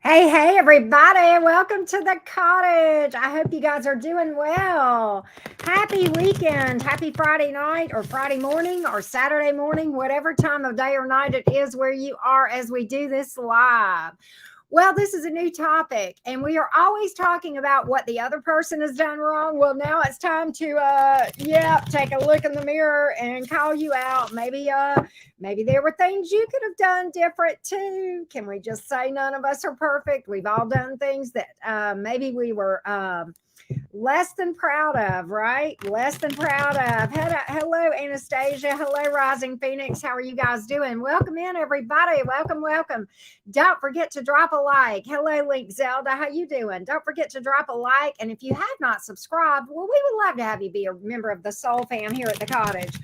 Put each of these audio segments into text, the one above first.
Hey, everybody. Welcome to the cottage. I hope you guys are doing well. Happy weekend. Happy Friday night or Friday morning or Saturday morning, whatever time of day or night it is where you are as we do this live. Well, this is a new topic, and we are always talking about what the other person has done wrong. Well, now it's time to, take a look in the mirror and call you out. Maybe there were things you could have done different too. Can we just say none of us are perfect? We've all done things that maybe we were less than proud of, right? Less than proud of. Hello, Anastasia. Hello, Rising Phoenix. How are you guys doing? Welcome in, everybody. Welcome. Don't forget to drop a like. Hello, Link Zelda. How you doing? Don't forget to drop a like. And if you have not subscribed, well, we would love to have you be a member of the Soul Fam here at the cottage.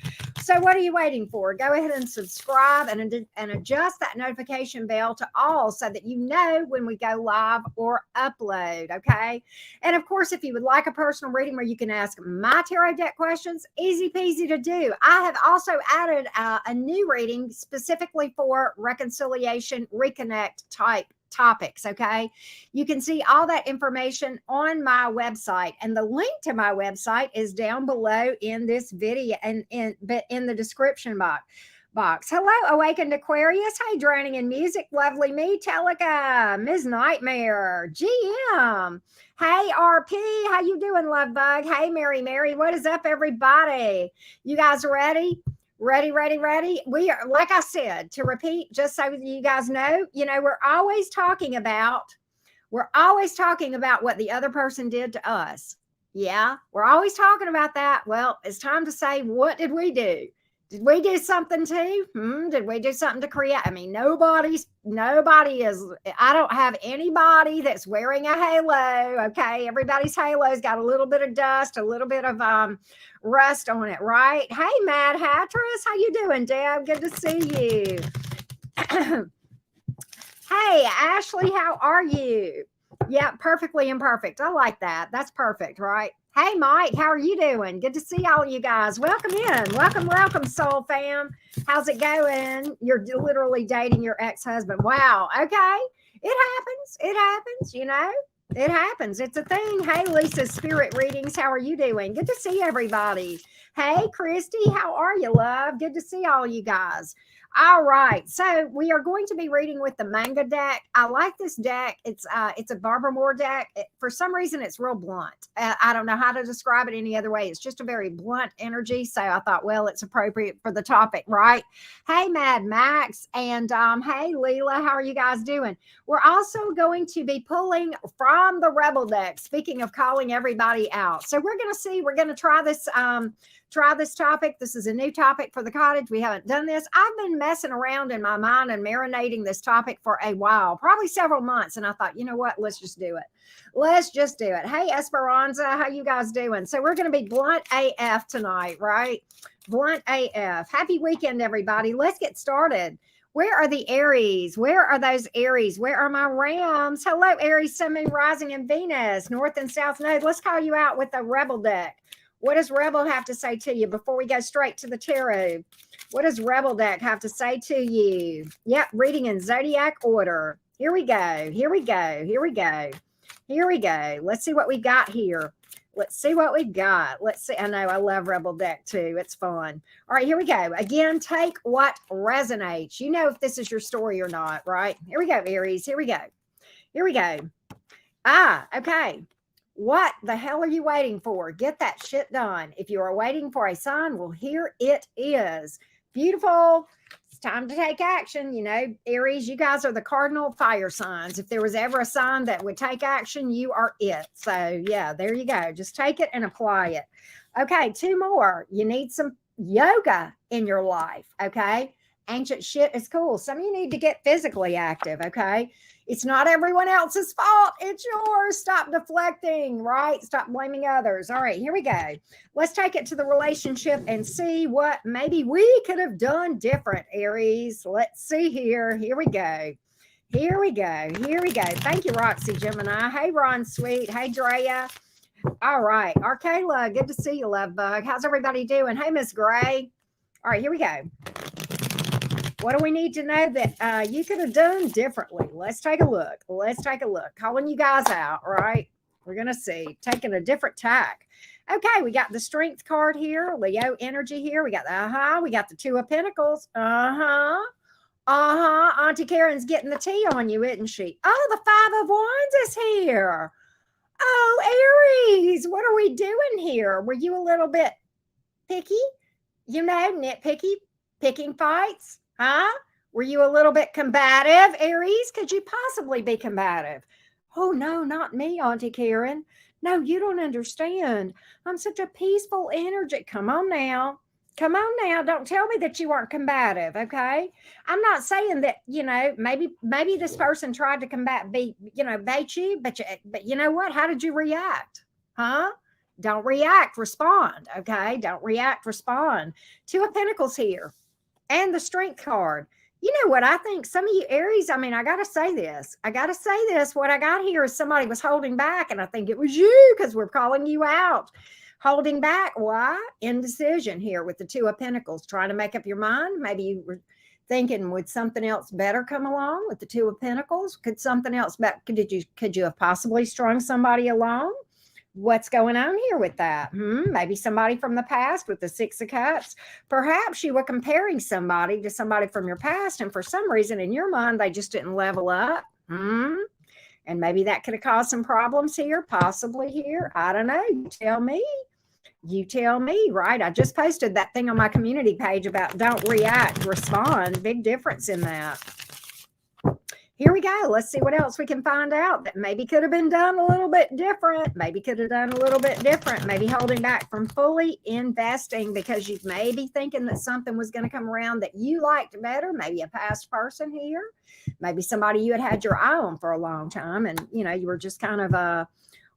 So what are you waiting for? Go ahead and subscribe and adjust that notification bell to all so that you know when we go live or upload, okay? And of course, if you would like a personal reading where you can ask my tarot deck questions, easy peasy to do. I have also added a new reading specifically for reconciliation, reconnect type topics. Okay, you can see all that information on my website, and the link to my website is down below in this video and in the description box. Hello, Awakened Aquarius. Hey, Drowning in Music. Lovely me, Telica, Ms. Nightmare, GM. Hey, RP. How you doing, Love Bug? Hey, Mary. What is up, everybody? You guys ready? Ready. We are, like I said, to repeat, just so you guys know, we're always talking about what the other person did to us. Yeah, we're always talking about that. Well, it's time to say, what did we do? Did we do something too? Did we do something to create? I mean, nobody is, I don't have anybody that's wearing a halo. Okay. Everybody's halo's got a little bit of dust, a little bit of rust on it, right? Hey, Mad Hattress, how you doing, Deb? Good to see you. Hey, Ashley, how are you? Yeah, perfectly imperfect. I like that. That's perfect, right? Hey, Mike, how are you doing? Good to see all of you guys. Welcome in. Welcome, Soul Fam. How's it going? You're literally dating your ex-husband. Wow. Okay. It happens, It happens. It's a thing. Hey, Lisa, Spirit Readings. How are you doing? Good to see everybody. Hey, Christy, how are you, love? Good to see all you guys. All right, so we are going to be reading with the manga deck. I like this deck. It's a Barbara Moore deck. For some reason, it's real blunt. I don't know how to describe it any other way. It's just a very blunt energy. So I thought, well, it's appropriate for the topic, right? Hey, Mad Max, and hey, Leela, how are you guys doing? We're also going to be pulling from the Rebel deck. Speaking of calling everybody out, so we're going to try this topic. This is a new topic for the cottage. We haven't done this. I've been messing around in my mind and marinating this topic for a while, probably several months. And I thought, you know what? Let's just do it. Hey, Esperanza, how you guys doing? So we're going to be blunt AF tonight, right? Blunt AF. Happy weekend, everybody. Let's get started. Where are the Aries? Where are those Aries? Where are my Rams? Hello, Aries, Sun, Moon, Rising, and Venus, North and South Node. Let's call you out with the Rebel deck. What does Rebel have to say to you before we go straight to the tarot? What does Rebel deck have to say to you? Yep, reading in zodiac order. Here we go. Let's see what we got here. Let's see. I know I love Rebel deck too. It's fun. All right, here we go. Again, take what resonates. You know if this is your story or not, right? Here we go, Aries. Here we go. Okay. What the hell are you waiting for? Get that shit done. If you are waiting for a sign, well, here it is. Beautiful. It's time to take action. Aries, you guys are the cardinal fire signs. If there was ever a sign that would take action, you are it. So, yeah, there you go. Just take it and apply it. Okay, two more. You need some yoga in your life, okay? Ancient shit is cool. Some of you need to get physically active, okay? It's not everyone else's fault. It's yours. Stop deflecting, right? Stop blaming others. All right, here we go. Let's take it to the relationship and see what maybe we could have done different, Aries. Let's see here. Here we go. Thank you, Roxy Gemini. Hey, Ron Sweet. Hey, Drea. All right. Arcala, good to see you, Love Bug. How's everybody doing? Hey, Miss Gray. All right, here we go. What do we need to know that you could have done differently? Let's take a look. Let's take a look. Calling you guys out, right? We're going to see. Taking a different tack. Okay, we got the Strength card here. Leo energy here. We got the We got the Two of Pentacles. Auntie Karen's getting the tea on you, isn't she? Oh, the Five of Wands is here. Oh, Aries, what are we doing here? Were you a little bit picky? You know, nitpicky, picking fights? Huh? Were you a little bit combative, Aries? Could you possibly be combative? Oh, no, not me, Auntie Karen. No, you don't understand. I'm such a peaceful energy. Come on now. Come on now. Don't tell me that you weren't combative, okay? I'm not saying that, you know, maybe this person tried to bait you, but you know what? How did you react? Huh? Don't react, respond, okay? Don't react, respond. Two of Pentacles here and the Strength card. You know what I think? Some of you Aries, I mean, I got to say this. What I got here is somebody was holding back, and I think it was you because we're calling you out. Holding back. Why? Indecision here with the Two of Pentacles. Trying to make up your mind. Maybe you were thinking, would something else better come along with the Two of Pentacles? Could something else better? Could you have possibly strung somebody along? What's going on here with that? Maybe somebody from the past with the Six of Cups. Perhaps you were comparing somebody to somebody from your past, and for some reason in your mind, they just didn't level up. And maybe that could have caused some problems here, possibly here. I don't know. You tell me. You tell me, right? I just posted that thing on my community page about don't react, respond. Big difference in that. Here we go. Let's see what else we can find out that maybe could have been done a little bit different. Maybe could have done a little bit different. Maybe holding back from fully investing because you may be thinking that something was going to come around that you liked better. Maybe a past person here. Maybe somebody you had your eye on for a long time. And, you know, you were just kind of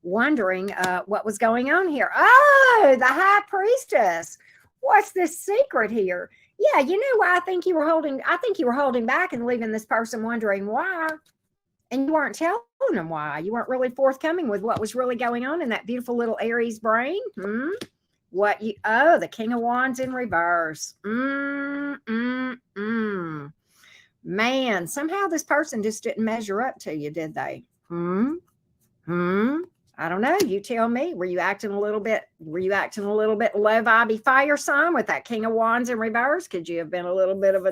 wondering what was going on here. Oh, the High Priestess. What's this secret here? Yeah, you know why I think you were holding back and leaving this person wondering why. And you weren't telling them why. You weren't really forthcoming with what was really going on in that beautiful little Aries brain. The King of Wands in reverse. Man, somehow this person just didn't measure up to you, did they? I don't know. You tell me. Were you acting a little bit low vibey fire sign with that King of Wands in reverse? Could you have been a little bit of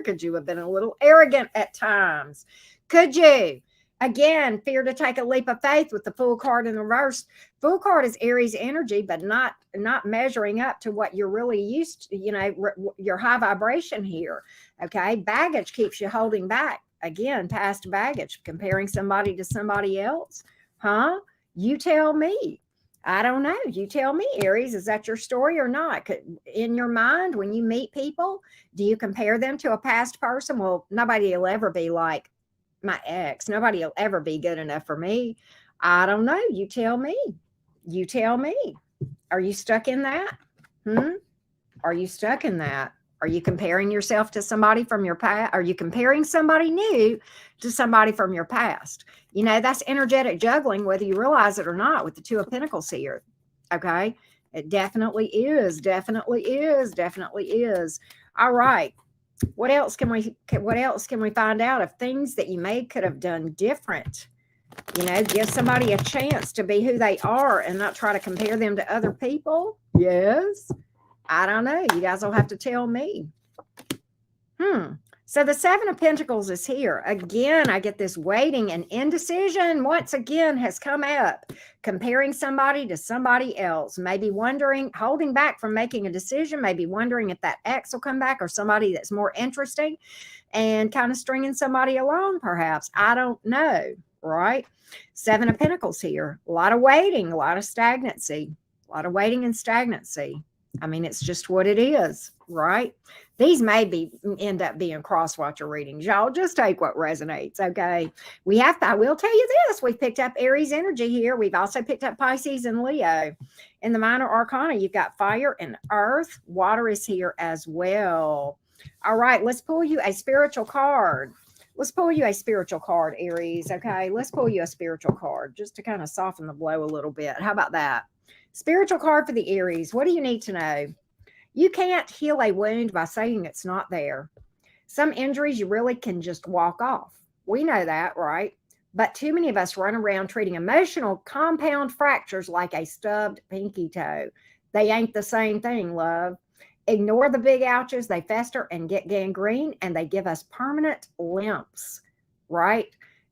could you have been a little arrogant at times? Could you? Again, fear to take a leap of faith with the Fool card in reverse. Fool card is Aries energy, but not measuring up to what you're really used to, you know, your high vibration here. Okay. Baggage keeps you holding back. Again, past baggage, comparing somebody to somebody else. Huh? You tell me. I don't know. You tell me, Aries. Is that your story or not? In your mind, when you meet people, do you compare them to a past person? Well, nobody will ever be like my ex. Nobody will ever be good enough for me. I don't know. You tell me. You tell me. Are you stuck in that? Are you stuck in that? Are you comparing yourself to somebody from your past? Are you comparing somebody new to somebody from your past? You know, that's energetic juggling, whether you realize it or not, with the Two of Pentacles here. Okay. It definitely is. Definitely is. Definitely is. All right. What else can we find out of things that you could have done different? You know, give somebody a chance to be who they are and not try to compare them to other people. Yes. I don't know. You guys will have to tell me. So the Seven of Pentacles is here. Again, I get this waiting and indecision once again has come up. Comparing somebody to somebody else. Maybe wondering, holding back from making a decision. Maybe wondering if that ex will come back or somebody that's more interesting. And kind of stringing somebody along perhaps. I don't know. Right? Seven of Pentacles here. A lot of waiting. A lot of stagnancy. A lot of waiting and stagnancy. I mean, it's just what it is, right? These may end up being cross-watcher readings. Y'all just take what resonates, okay? I will tell you this. We've picked up Aries energy here. We've also picked up Pisces and Leo. In the minor arcana, you've got fire and earth. Water is here as well. All right, let's pull you a spiritual card. Let's pull you a spiritual card, Aries, okay? Let's pull you a spiritual card just to kind of soften the blow a little bit. How about that? Spiritual card for the Aries. What do you need to know? You can't heal a wound by saying it's not there. Some injuries you really can just walk off. We know that, right? But too many of us run around treating emotional compound fractures like a stubbed pinky toe. They ain't the same thing, love. Ignore the big ouches. They fester and get gangrene, and they give us permanent limps, right?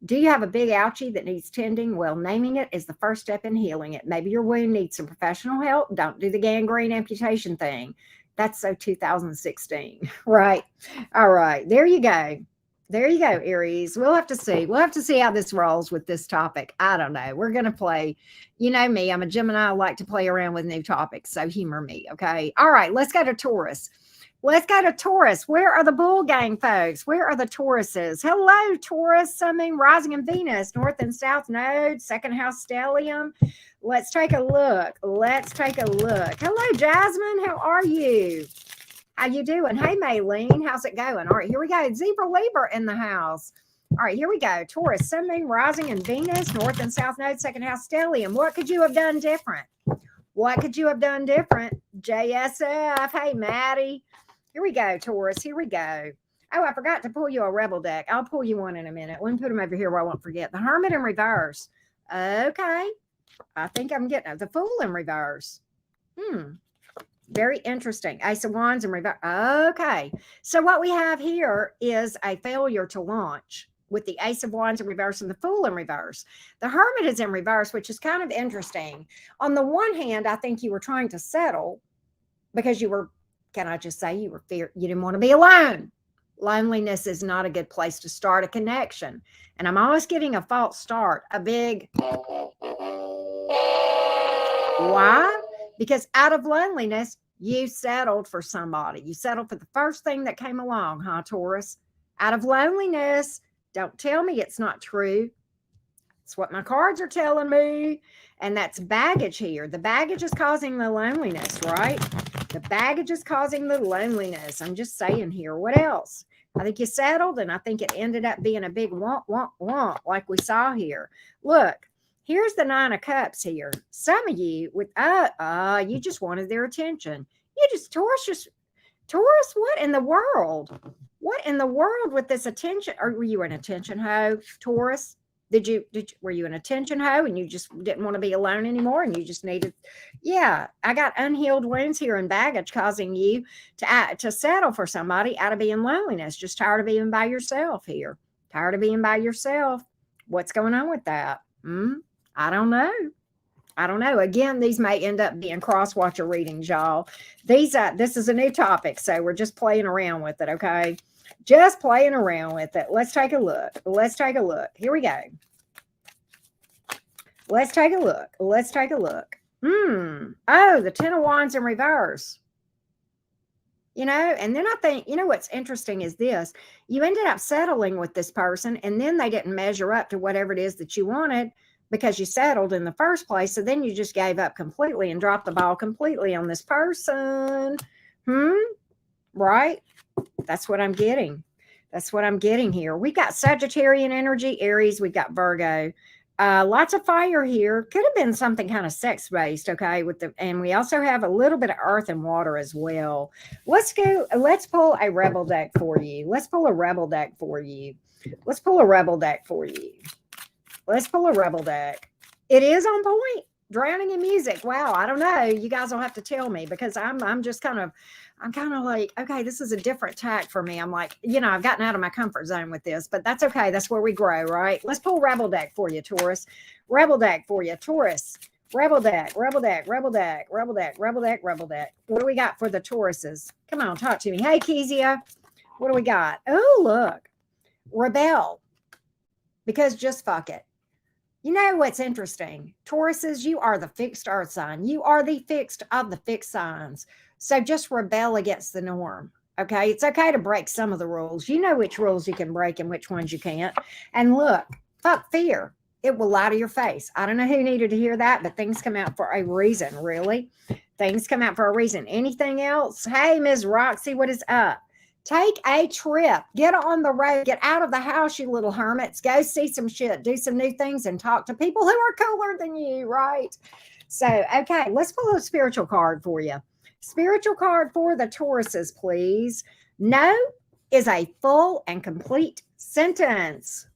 Do you have a big ouchie that needs tending? Well, naming it is the first step in healing it. Maybe your wound needs some professional help. Don't do the gangrene amputation thing. That's so 2016, right? All right, there you go. There you go, Aries. We'll have to see. We'll have to see how this rolls with this topic. I don't know. We're going to play. You know me. I'm a Gemini. I like to play around with new topics. So humor me. Okay. All right. Let's go to Taurus. Let's go to Taurus. Where are the bull gang folks? Where are the Tauruses? Hello, Taurus, Sun, Moon, Rising, and Venus, North and South Node, second house stellium. Let's take a look. Let's take a look. Hello, Jasmine. How are you? How you doing? Hey, Maylene. How's it going? All right, here we go. Zebra Libra in the house. All right, here we go. Taurus, Sun, Moon, Rising, and Venus, North and South Node, second house stellium. What could you have done different? What could you have done different? JSF. Hey, Maddie. Here we go, Taurus. Here we go. Oh, I forgot to pull you a rebel deck. I'll pull you one in a minute. Let me put them over here where I won't forget. The Hermit in reverse. Okay. I think I'm getting the Fool in reverse. Very interesting. Ace of Wands in reverse. Okay. So what we have here is a failure to launch with the Ace of Wands in reverse and the Fool in reverse. The Hermit is in reverse, which is kind of interesting. On the one hand, I think you were trying to settle because you were, can I just say, you didn't want to be alone. Loneliness is not a good place to start a connection. And I'm always getting a false start, a big why? Because out of loneliness, you settled for somebody. You settled for the first thing that came along, huh, Taurus? Out of loneliness. Don't tell me it's not true. It's what my cards are telling me. And that's baggage here. The baggage is causing the loneliness, right? The baggage is causing the loneliness. I'm just saying here. What else? I think you settled, and I think it ended up being a big womp like we saw here. Look, here's the Nine of Cups here. Some of you with you just wanted their attention. Taurus, what in the world? What in the world with this attention? Or were you an attention hoe, Taurus? Were you an attention hoe and you just didn't want to be alone anymore and you just needed, yeah, I got unhealed wounds here and baggage causing you to settle for somebody out of being loneliness, just tired of being by yourself here. Tired of being by yourself. What's going on with that? I don't know. I don't know. Again, these may end up being cross-watcher readings, y'all. This is a new topic, so we're just playing around with it, okay? Just playing around with it. Let's take a look. Let's take a look. Here we go. Let's take a look. Let's take a look. Oh, the Ten of Wands in reverse. You know, and then I think, you know, what's interesting is this. You ended up settling with this person, and then they didn't measure up to whatever it is that you wanted because you settled in the first place. So then you just gave up completely and dropped the ball completely on this person. Right? That's what I'm getting. That's what I'm getting here. We got Sagittarian energy, Aries. We got Virgo. Lots of fire here. Could have been something kind of sex-based, okay? And we also have a little bit of earth and water as well. Let's pull a rebel deck for you. Let's pull a rebel deck for you. Let's pull a rebel deck for you. Let's pull a rebel deck. It is on point. Drowning in music. Wow. I don't know. You guys will have to tell me because I'm kind of like, okay, this is a different tack for me. I'm like, you know, I've gotten out of my comfort zone with this, but that's okay. That's where we grow, right? Let's pull rebel deck for you, Taurus. Rebel deck for you, Taurus. Rebel deck, rebel deck, rebel deck, rebel deck, rebel deck, rebel deck. What do we got for the Tauruses? Come on, talk to me. Hey, Kezia. What do we got? Oh, look. Rebel. Because just fuck it. You know what's interesting? Tauruses, you are the fixed earth sign. You are the fixed of the fixed signs. So just rebel against the norm. Okay. It's okay to break some of the rules. You know which rules you can break and which ones you can't. And look, fuck fear. It will lie to your face. I don't know who needed to hear that, but things come out for a reason, really. Things come out for a reason. Anything else? Hey, Ms. Roxy, what is up? Take a trip. Get on the road. Get out of the house, you little hermits. Go see some shit. Do some new things and talk to people who are cooler than you, right? So, okay, let's pull a spiritual card for you. Spiritual card for the Tauruses, please. No, is a full and complete sentence.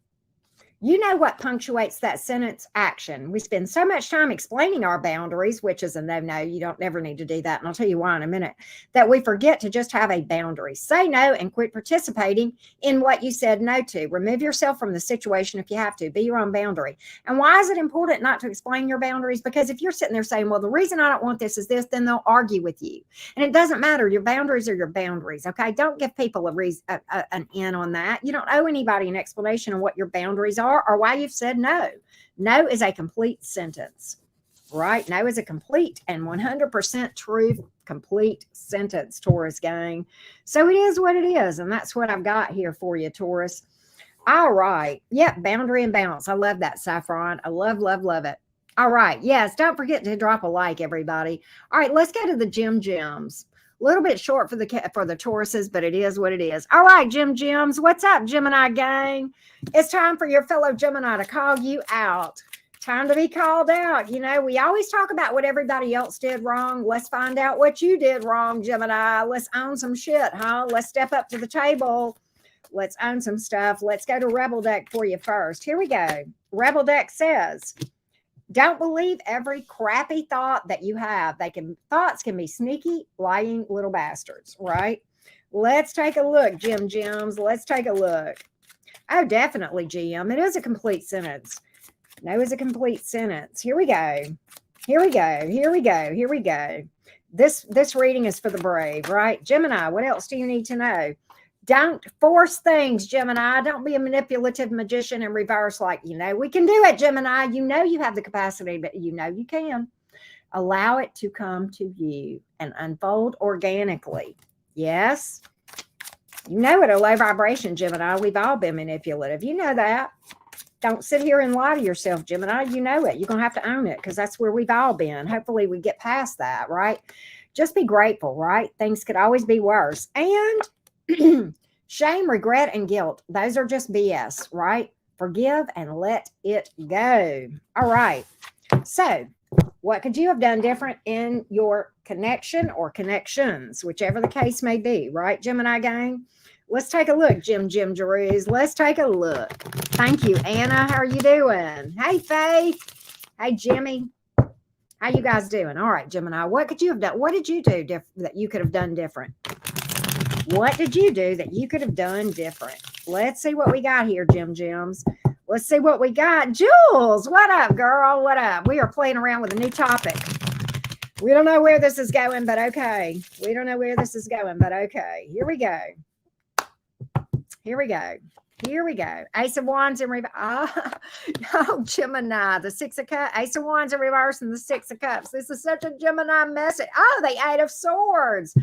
You know what punctuates that sentence? Action. We spend so much time explaining our boundaries, which is a no-no. You don't never need to do that. And I'll tell you why in a minute, that we forget to just have a boundary. Say no and quit participating in what you said no to. Remove yourself from the situation if you have to. Be your own boundary. And why is it important not to explain your boundaries? Because if you're sitting there saying, well, the reason I don't want this is this, then they'll argue with you. And it doesn't matter. Your boundaries are your boundaries. Okay. Don't give people a reason, an in on that. You don't owe anybody an explanation on what your boundaries are or why you've said no. No is a complete sentence, right? No is a complete and 100% true, complete sentence, Taurus gang. So it is what it is. And that's what I've got here for you, Taurus. All right. Yep. Boundary and bounce. I love that, Saffron. I love, love, love it. All right. Yes. Don't forget to drop a like, everybody. All right. Let's go to the Gems. A little bit short for the Tauruses, but it is what it is. All right, Gems. What's up, Gemini gang? It's time for your fellow Gemini to call you out. Time to be called out. You know, we always talk about what everybody else did wrong. Let's find out what you did wrong, Gemini. Let's own some shit, huh? Let's step up to the table. Let's own some stuff. Let's go to Rebel Deck for you first. Here we go. Rebel Deck says, don't believe every crappy thought that you have. Thoughts can be sneaky, lying little bastards, right? Let's take a look, Gems. Let's take a look. Oh, definitely, GM. It is a complete sentence. No is a complete sentence. Here we go. Here we go. Here we go. Here we go. This reading is for the brave, right? Gemini, what else do you need to know? Don't force things, Gemini. Don't be a manipulative magician in reverse like, you know, we can do it, Gemini. You know you have the capacity, but you know you can. Allow it to come to you and unfold organically. Yes. You know it, a low vibration, Gemini. We've all been manipulative. You know that. Don't sit here and lie to yourself, Gemini. You know it. You're going to have to own it because that's where we've all been. Hopefully we get past that, right? Just be grateful, right? Things could always be worse. And shame, regret, and guilt. Those are just BS, right? Forgive and let it go. All right. So what could you have done different in your connection or connections, whichever the case may be, right, Gemini gang? Let's take a look, Jim Jerews. Let's take a look. Thank you, Anna. How are you doing? Hey, Faith. Hey, Jimmy. How you guys doing? All right, Gemini. What could you have done? What did you do that you could have done different? What did you do that you could have done different? Let's see what we got here, Gems. Let's see what we got. Jules, what up, girl? What up? We are playing around with a new topic. We don't know where this is going, but okay. We don't know where this is going, but okay. Here we go. Here we go. Here we go. Ace of Wands in reverse. Oh, Gemini. The Six of Cups. Ace of Wands in reverse and the Six of Cups. This is such a Gemini message. Oh, the Eight of Swords.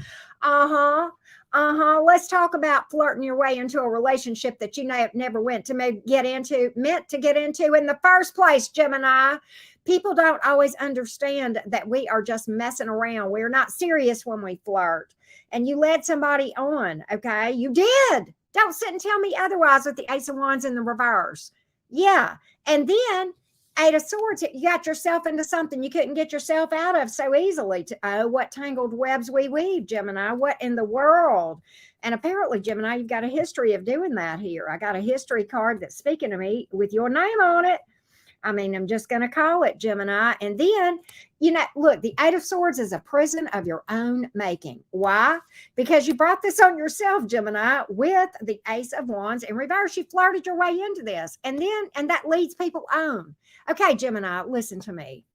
Let's talk about flirting your way into a relationship that you never meant to get into in the first place, Gemini. People don't always understand that we are just messing around. We're not serious when we flirt. And you led somebody on, okay? You did. Don't sit and tell me otherwise with the Ace of Wands in the reverse. Yeah. And then Eight of Swords, you got yourself into something you couldn't get yourself out of so easily. Oh, what tangled webs we weave, Gemini. What in the world? And apparently, Gemini, you've got a history of doing that here. I got a history card that's speaking to me with your name on it. I mean, I'm just going to call it, Gemini. And then, you know, look, the Eight of Swords is a prison of your own making. Why? Because you brought this on yourself, Gemini, with the Ace of Wands in reverse. You flirted your way into this. And that leads people on. Okay, Gemini, listen to me.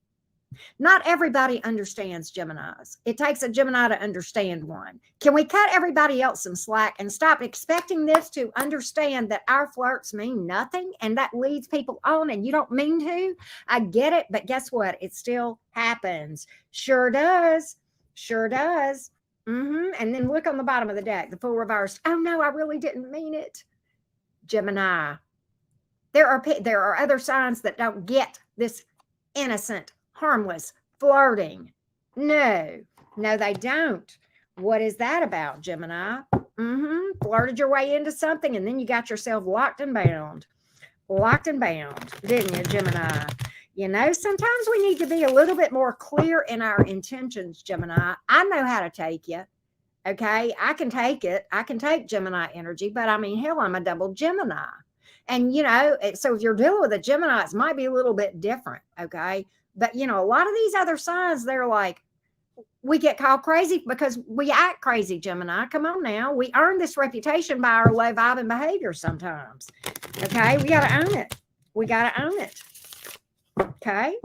Not everybody understands Geminis. It takes a Gemini to understand one. Can we cut everybody else some slack and stop expecting this to understand that our flirts mean nothing and that leads people on and you don't mean to? I get it, but guess what? It still happens. Sure does. Sure does. And then look on the bottom of the deck, the full reverse. Oh no, I really didn't mean it. Gemini. There are other signs that don't get this innocent, harmless flirting. No, they don't. What is that about, Gemini? Flirted your way into something and then you got yourself locked and bound, didn't you, Gemini? You know, sometimes we need to be a little bit more clear in our intentions, Gemini. I know how to take you. Okay. I can take it. I can take Gemini energy, but I mean, hell, I'm a double Gemini. And, so if you're dealing with a Gemini, it might be a little bit different. Okay. But, a lot of these other signs, they're like, we get called crazy because we act crazy, Gemini. Come on now. We earn this reputation by our low vibe and behavior sometimes. Okay. We got to own it. We got to own it. Okay.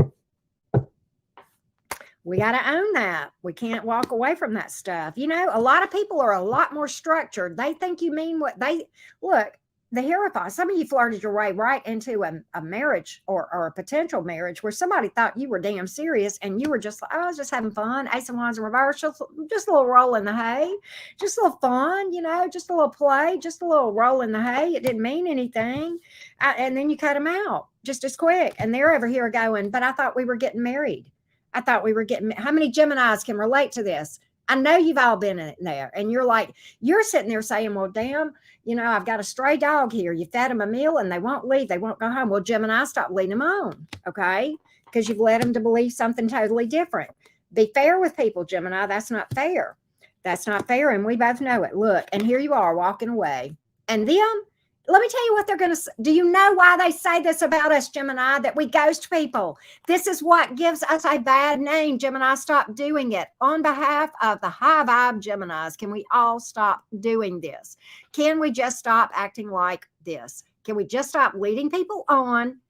We got to own that. We can't walk away from that stuff. A lot of people are a lot more structured. They think you mean what they look. The Hierophant, some of you flirted your way right into a marriage or a potential marriage where somebody thought you were damn serious and you were just like, oh, I was just having fun. Ace of Wands in reverse, just a little roll in the hay, just a little fun, just a little play, just a little roll in the hay. It didn't mean anything. And then you cut them out just as quick. And they're over here going, but I thought we were getting married. I thought we were getting, how many Geminis can relate to this? I know you've all been in there and you're sitting there saying, well, damn, I've got a stray dog here. You fed them a meal and they won't leave. They won't go home. Well, Gemini, stop leading them on. Okay. Because you've led them to believe something totally different. Be fair with people, Gemini. That's not fair. That's not fair. And we both know it. Look, and here you are walking away. And them, let me tell you what they're going to say. Do you know why they say this about us, Gemini, that we ghost people? This is what gives us a bad name, Gemini. Stop doing it. On behalf of the high vibe Geminis, can we all stop doing this? Can we just stop acting like this? Can we just stop leading people on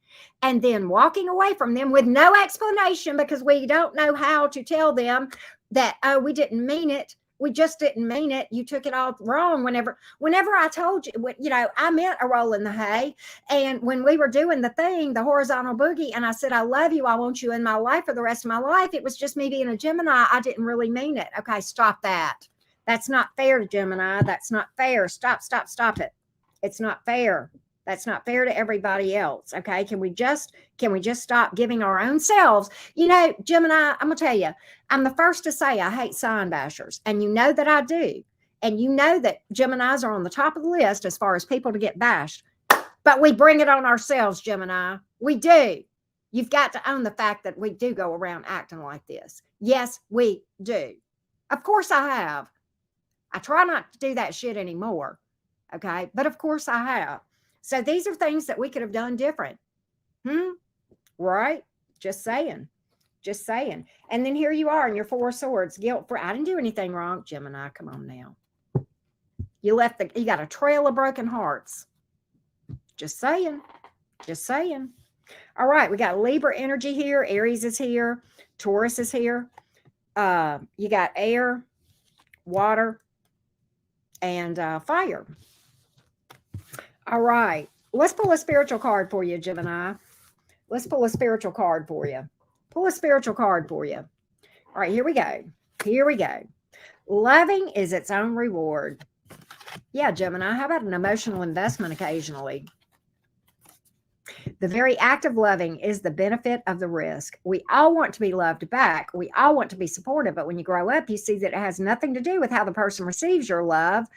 and then walking away from them with no explanation because we don't know how to tell them that, oh, we didn't mean it. We just didn't mean it. You took it all wrong. Whenever I told you, I meant a roll in the hay. And when we were doing the thing, the horizontal boogie, and I said, I love you. I want you in my life for the rest of my life. It was just me being a Gemini. I didn't really mean it. Okay, stop that. That's not fair, Gemini. That's not fair. Stop it. It's not fair. That's not fair to everybody else. Okay. Can we just stop giving our own selves? Gemini, I'm going to tell you, I'm the first to say I hate sign bashers. And you know that I do. And you know that Geminis are on the top of the list as far as people to get bashed. But we bring it on ourselves, Gemini. We do. You've got to own the fact that we do go around acting like this. Yes, we do. Of course I have. I try not to do that shit anymore. Okay. But of course I have. So these are things that we could have done different. Right? Just saying. And then here you are in your Four of Swords, guilt for, I didn't do anything wrong. Gemini, come on now. You got a trail of broken hearts. Just saying. All right. We got Libra energy here. Aries is here. Taurus is here. You got air, water, and fire. All right. Let's pull a spiritual card for you, Gemini. Let's pull a spiritual card for you. All right, here we go. Loving is its own reward. Yeah, Gemini, how about an emotional investment occasionally? The very act of loving is the benefit of the risk. We all want to be loved back. We all want to be supported. But when you grow up, you see that it has nothing to do with how the person receives your love,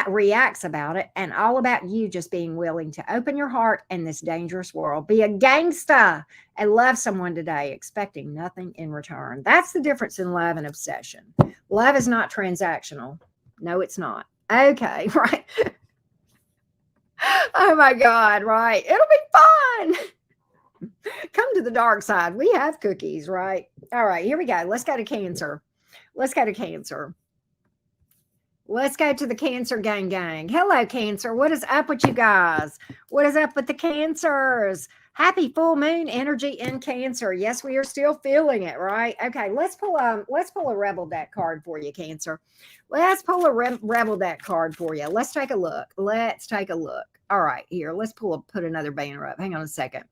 reacts about it, and all about you just being willing to open your heart in this dangerous world. Be a gangsta and love someone today, expecting nothing in return. That's the difference in love and obsession. Love is not transactional. No, it's not. Okay, right. Oh my God, right. It'll be fun. Come to the dark side. We have cookies, right? All right, here we go. Let's go to Cancer. Let's go to the Cancer gang. Hello, Cancer. What is up with you guys? What is up with the Cancers? Happy full moon energy in Cancer. Yes, we are still feeling it, right? Okay, let's pull a Rebel deck card for you, Cancer. Let's pull a Rebel deck card for you. Let's take a look. All right, here. Put another banner up. Hang on a second.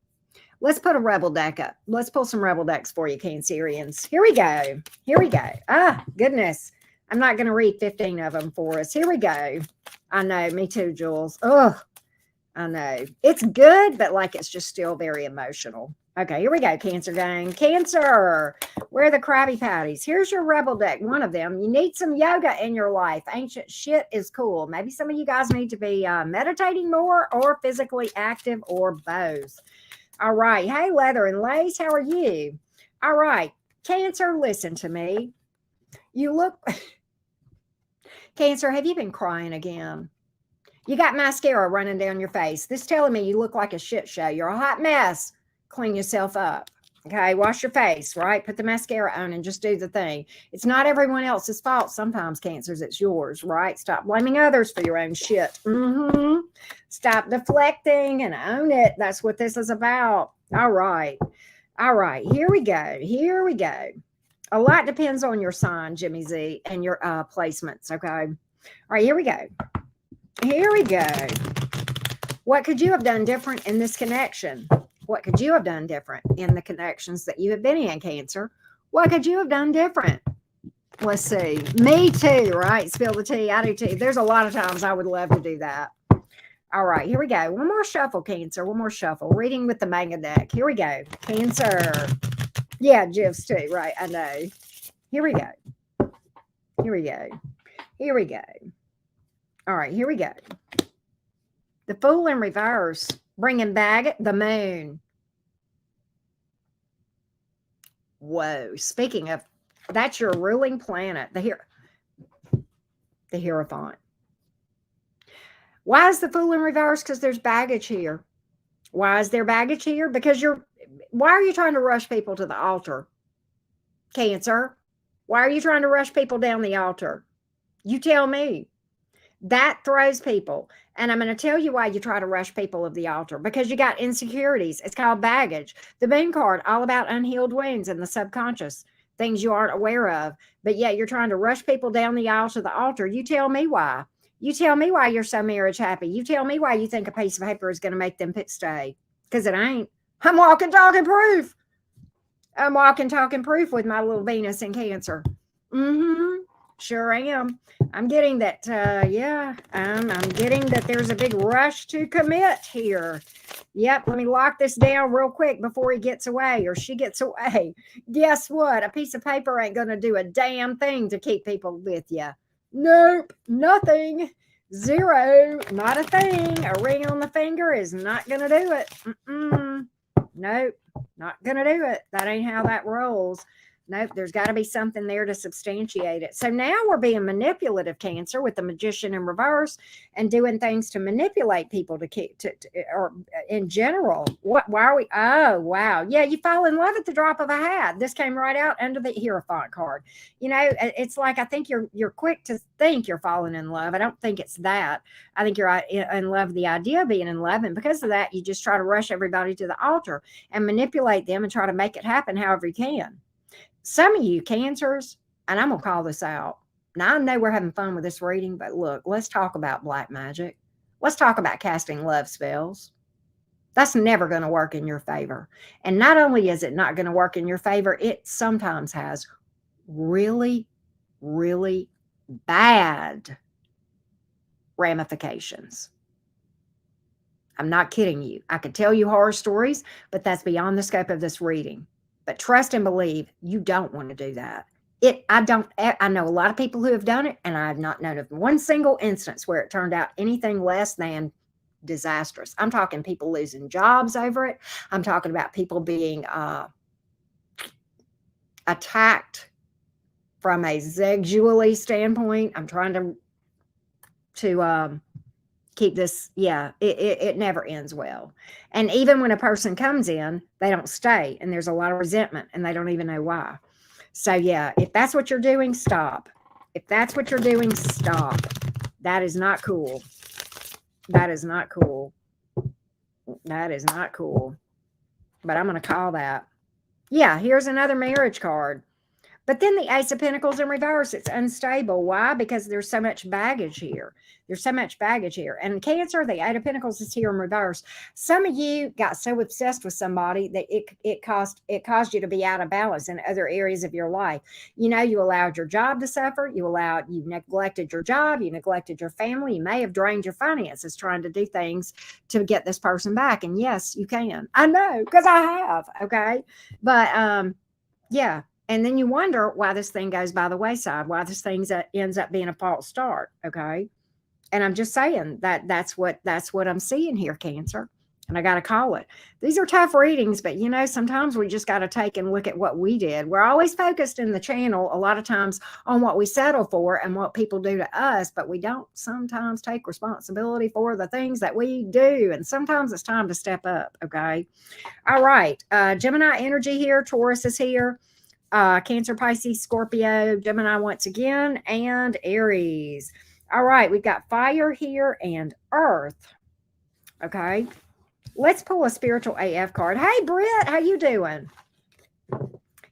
Let's put a Rebel deck up. Let's pull some Rebel decks for you, Cancerians. Here we go. Ah, goodness. I'm not going to read 15 of them for us. Here we go. I know. Me too, Jules. Oh, I know. It's good, but it's just still very emotional. Okay, here we go, Cancer gang. Cancer, where are the Krabby Patties? Here's your Rebel deck, one of them. You need some yoga in your life. Ancient shit is cool. Maybe some of you guys need to be meditating more or physically active or both. All right. Hey, Leather and Lace, how are you? All right. Cancer, listen to me. You look... Cancer, have you been crying again? You got mascara running down your face. This telling me you look like a shit show. You're a hot mess. Clean yourself up. Okay, wash your face, right? Put the mascara on and just do the thing. It's not everyone else's fault. Sometimes, Cancers, it's yours, right? Stop blaming others for your own shit. Stop deflecting and own it. That's what this is about. All right. All right, here we go. Here we go. A lot depends on your sign, Jimmy Z, and your placements, okay? All right, here we go. Here we go. What could you have done different in this connection? What could you have done different in the connections that you have been in, Cancer? What could you have done different? Let's see. Me too, right? Spill the tea. I do too. There's a lot of times I would love to do that. All right, here we go. One more shuffle, Cancer. One more shuffle. Reading with the manga deck. Here we go. Cancer. Yeah, Jivs too, right? I know. Here we go. Here we go. Here we go. All right, here we go. The Fool in reverse, bringing back the moon. Whoa, speaking of, that's your ruling planet, the Hierophant. Why is the Fool in reverse? Because there's baggage here. Why is there baggage here? Because why are you trying to rush people to the altar? Cancer, why are you trying to rush people down the altar? You tell me. That throws people. And I'm going to tell you why you try to rush people of the altar. Because you got insecurities. It's called baggage. The Moon card, all about unhealed wounds and the subconscious. Things you aren't aware of. But yet you're trying to rush people down the aisle to the altar. You tell me why. You tell me why you're so marriage happy. You tell me why you think a piece of paper is going to make them stay. Because it ain't. I'm walking, talking proof. I'm walking, talking proof with my little Venus in Cancer. Sure am. I'm getting that, yeah, I'm getting that there's a big rush to commit here. Yep, let me lock this down real quick before he gets away or she gets away. Guess what? A piece of paper ain't going to do a damn thing to keep people with you. Nope, nothing. Zero, not a thing. A ring on the finger is not going to do it. Nope, not going to do it. That ain't how that rolls. Nope, there's got to be something there to substantiate it. So now we're being manipulative, Cancer, with the Magician in reverse and doing things to manipulate people to keep, or in general. Why are we? Oh, wow. Yeah, you fall in love at the drop of a hat. This came right out under the Hierophant card. You know, it's like I think you're quick to think you're falling in love. I don't think it's that. I think you're in love with the idea of being in love. And because of that, you just try to rush everybody to the altar and manipulate them and try to make it happen however you can. Some of you Cancers, and I'm going to call this out. Now, I know we're having fun with this reading, but look, let's talk about black magic. Let's talk about casting love spells. That's never going to work in your favor. And not only is it not going to work in your favor, it sometimes has really, really bad ramifications. I'm not kidding you. I could tell you horror stories, but that's beyond the scope of this reading. But trust and believe, you don't want to do that. I know a lot of people who have done it, and I have not known of one single instance where it turned out anything less than disastrous. I'm talking people losing jobs over it. I'm talking about people being attacked from a sexually standpoint. I'm trying to keep this, yeah, it never ends well. And even when a person comes in, they don't stay, and there's a lot of resentment, and they don't even know why. So yeah, if that's what you're doing, stop. If that's what you're doing, stop. That is not cool. That is not cool. That is not cool. But I'm going to call that. Yeah, here's another marriage card. But then the Ace of Pentacles in reverse, it's unstable. Why? Because there's so much baggage here. There's so much baggage here. And Cancer, the Eight of Pentacles is here in reverse. Some of you got so obsessed with somebody that it caused you to be out of balance in other areas of your life. You know, you allowed your job to suffer. You neglected your job. You neglected your family. You may have drained your finances trying to do things to get this person back. And yes, you can. I know, because I have. Okay. But yeah. And then you wonder why this thing goes by the wayside, why this thing ends up being a false start. Okay. And I'm just saying that's what I'm seeing here, Cancer. And I got to call it. These are tough readings, but you know, sometimes we just got to take and look at what we did. We're always focused in the channel a lot of times on what we settle for and what people do to us, but we don't sometimes take responsibility for the things that we do. And sometimes it's time to step up. Okay. All right. Gemini energy here. Taurus is here. Cancer, Pisces, Scorpio, Gemini once again, and Aries. All right. We've got fire here and earth. Okay. Let's pull a spiritual AF card. Hey, Britt, how you doing?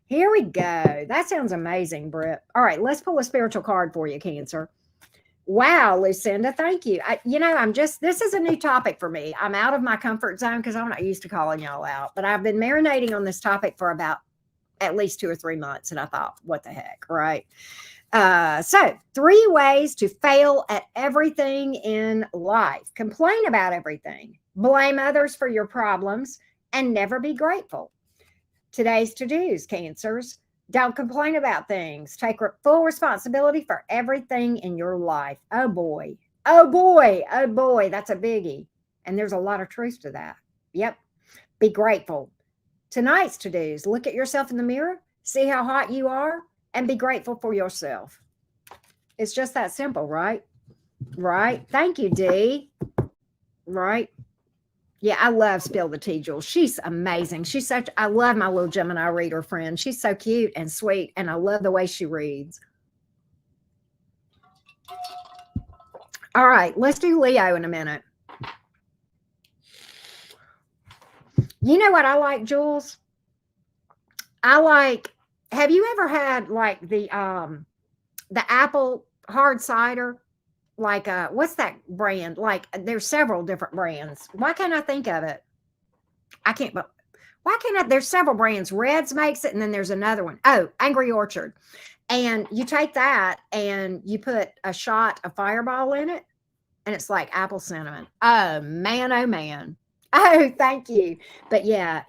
Here we go. That sounds amazing, Britt. All right, let's pull a spiritual card for you, Cancer. Wow, Lucinda, thank you. This is a new topic for me. I'm out of my comfort zone because I'm not used to calling y'all out, but I've been marinating on this topic for about at least 2 or 3 months, and I thought, what the heck, right? So 3 ways to fail at everything in life. Complain about everything. Blame others for your problems and never be grateful. Today's to-dos, Cancers. Don't complain about things. Take full responsibility for everything in your life. Oh boy. Oh boy. Oh boy. That's a biggie. And there's a lot of truth to that. Yep. Be grateful. Tonight's to-dos. Look at yourself in the mirror. See how hot you are and be grateful for yourself. It's just that simple, right? Right. Thank you, Dee. Right. Yeah, I love Spill the Tea, Jules. She's amazing. I love my little Gemini reader friend. She's so cute and sweet, and I love the way she reads. All right, let's do Leo in a minute. You know what I like, Jules? Have you ever had like the apple hard cider? Like, what's that brand? Like, there's several different brands. Why can't I think of it? There's several brands. Reds makes it, and then there's another one. Oh, Angry Orchard. And you take that and you put a shot of Fireball in it, and it's like apple cinnamon. Oh, man, oh, man. Oh, thank you. But yeah,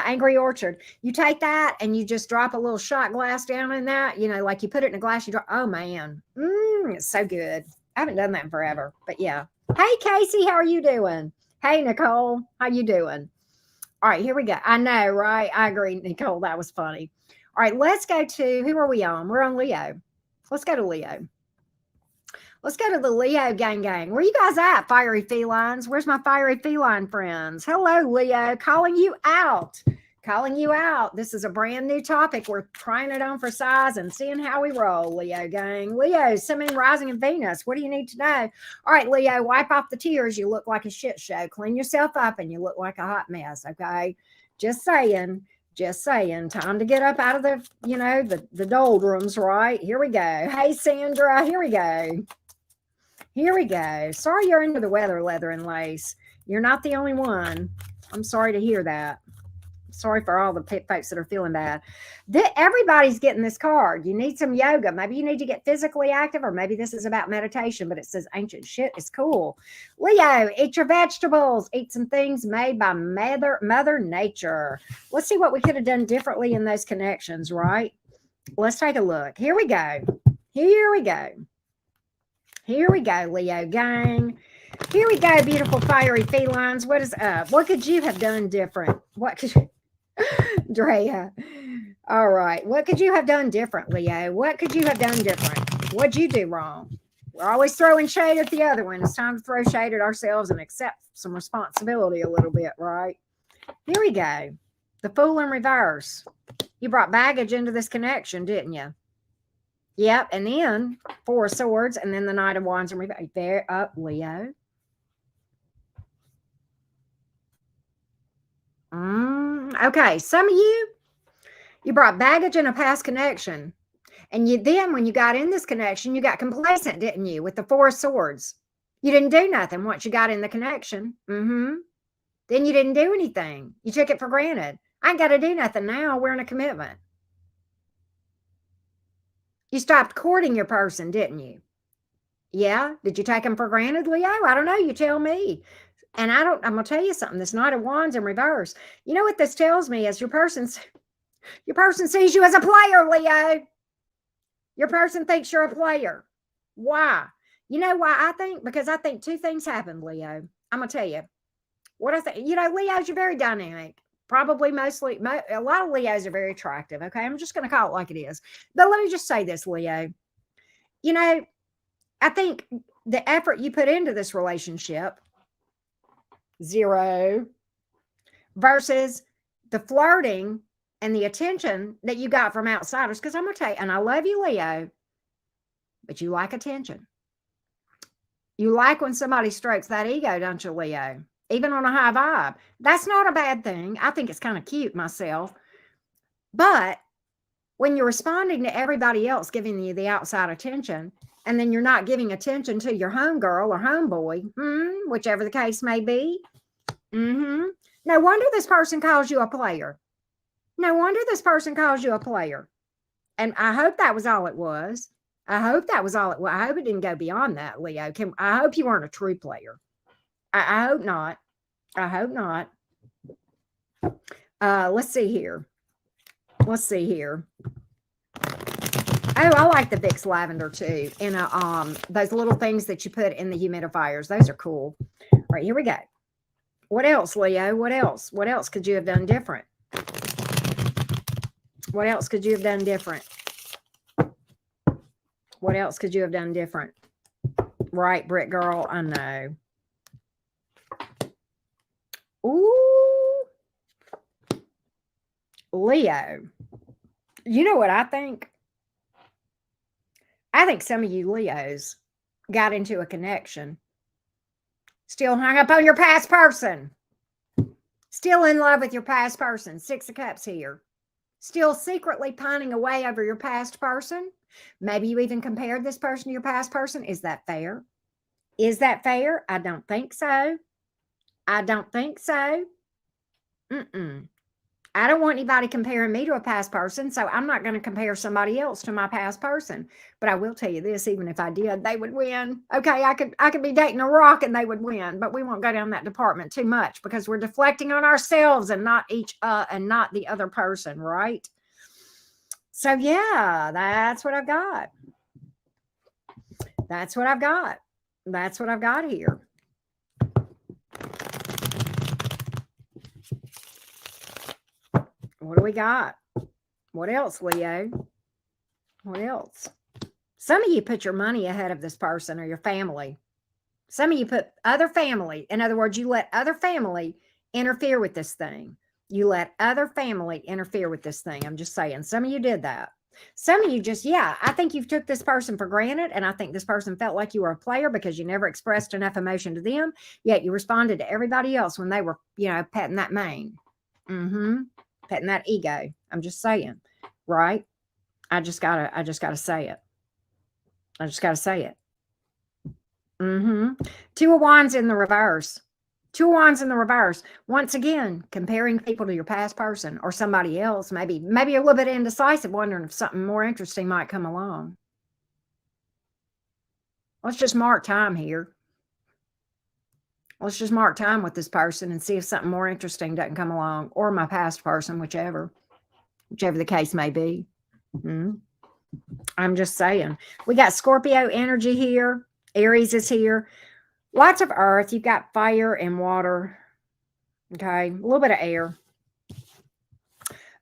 Angry Orchard. You take that and you just drop a little shot glass down in that, like you put it in a glass, you drop, oh, man. It's so good. I haven't done that in forever, but yeah. Hey, Casey, how are you doing? Hey, Nicole, how you doing? All right, here we go. I know, right? I agree, Nicole. That was funny. All right, let's go to, who are we on? We're on Leo. Let's go to Leo. Let's go to the Leo gang. Where you guys at, fiery felines? Where's my fiery feline friends? Hello, Leo. Calling you out. This is a brand new topic. We're trying it on for size and seeing how we roll, Leo gang. Leo, Sun, rising in Venus. What do you need to know? All right, Leo, wipe off the tears. You look like a shit show. Clean yourself up and you look like a hot mess, okay? Just saying. Time to get up out of the doldrums, right? Here we go. Hey, Sandra, here we go. Sorry you're into the weather, leather and lace. You're not the only one. I'm sorry to hear that. Sorry for all the folks that are feeling bad. Everybody's getting this card. You need some yoga. Maybe you need to get physically active, or maybe this is about meditation, but it says ancient shit is cool. Leo, eat your vegetables. Eat some things made by Mother Nature. Let's see what we could have done differently in those connections, right? Let's take a look. Here we go, Leo gang. Here we go, beautiful fiery felines. What is up? What could you have done different? Drea. All right. What could you have done different, Leo? What could you have done different? What'd you do wrong? We're always throwing shade at the other one. It's time to throw shade at ourselves and accept some responsibility a little bit, right? Here we go. The Fool in reverse. You brought baggage into this connection, didn't you? Yep. And then 4 of Swords, and then the Knight of Wands in reverse. There up, Leo. Okay, some of you brought baggage in a past connection, and then when you got in this connection, you got complacent, didn't you? With the 4 of Swords, you didn't do nothing once you got in the connection. Then you didn't do anything. You took it for granted. I ain't got to do nothing now. We're in a commitment. You stopped courting your person, didn't you? Yeah. Did you take them for granted, Leo? I don't know. You tell me. And I'm going to tell you something. This Knight of Wands in reverse. You know what this tells me is your person sees you as a player, Leo. Your person thinks you're a player. Why? You know why I think? Because I think 2 things happened, Leo. I'm going to tell you. What I say, Leos, you're very dynamic. Probably mostly, a lot of Leos are very attractive. Okay. I'm just going to call it like it is. But let me just say this, Leo. I think the effort you put into this relationship, 0, versus the flirting and the attention that you got from outsiders. Because I'm going to tell you, and I love you, Leo, but you like attention. You like when somebody strokes that ego, don't you, Leo? Even on a high vibe. That's not a bad thing. I think it's kind of cute myself. But when you're responding to everybody else giving you the outside attention, and then you're not giving attention to your homegirl or homeboy, whichever the case may be, no wonder this person calls you a player. No wonder this person calls you a player. And I hope that was all it was. I hope that was all it was. I hope it didn't go beyond that, Leo. I hope you weren't a true player. I hope not. I hope not. Let's see here. Let's see here. Oh, I like the Vicks lavender too. And those little things that you put in the humidifiers. Those are cool. All right, here we go. What else, Leo? What else? What else could you have done different? What else could you have done different? What else could you have done different? Right, Brick Girl, I know. Ooh. Leo. You know what I think? I think some of you Leos got into a connection. Still hung up on your past person. Still in love with your past person. 6 of Cups here. Still secretly pining away over your past person. Maybe you even compared this person to your past person. Is that fair? Is that fair? I don't think so. I don't think so. I don't want anybody comparing me to a past person, so I'm not going to compare somebody else to my past person. But I will tell you this, even if I did, they would win. Okay, I could be dating a rock and they would win, but we won't go down that department too much because we're deflecting on ourselves and not not the other person, right? So yeah, that's what I've got. That's what I've got. That's what I've got here. What do we got? What else, Leo? What else? Some of you put your money ahead of this person or your family. Some of you put other family. In other words, you let other family interfere with this thing. You let other family interfere with this thing. I'm just saying. Some of you did that. Some of you just, I think you took this person for granted. And I think this person felt like you were a player because you never expressed enough emotion to them. Yet you responded to everybody else when they were, petting that mane. Petting that ego. I'm just saying, right? I just gotta say it. I just gotta say it. 2 of Wands in the reverse. 2 of Wands in the reverse. Once again, comparing people to your past person or somebody else. Maybe a little bit indecisive, wondering if something more interesting might come along. Let's just mark time here. Let's just mark time with this person and see if something more interesting doesn't come along, or my past person, whichever the case may be. I'm just saying. We got Scorpio energy here. Aries is here. Lots of earth. You've got fire and water. Okay. A little bit of air.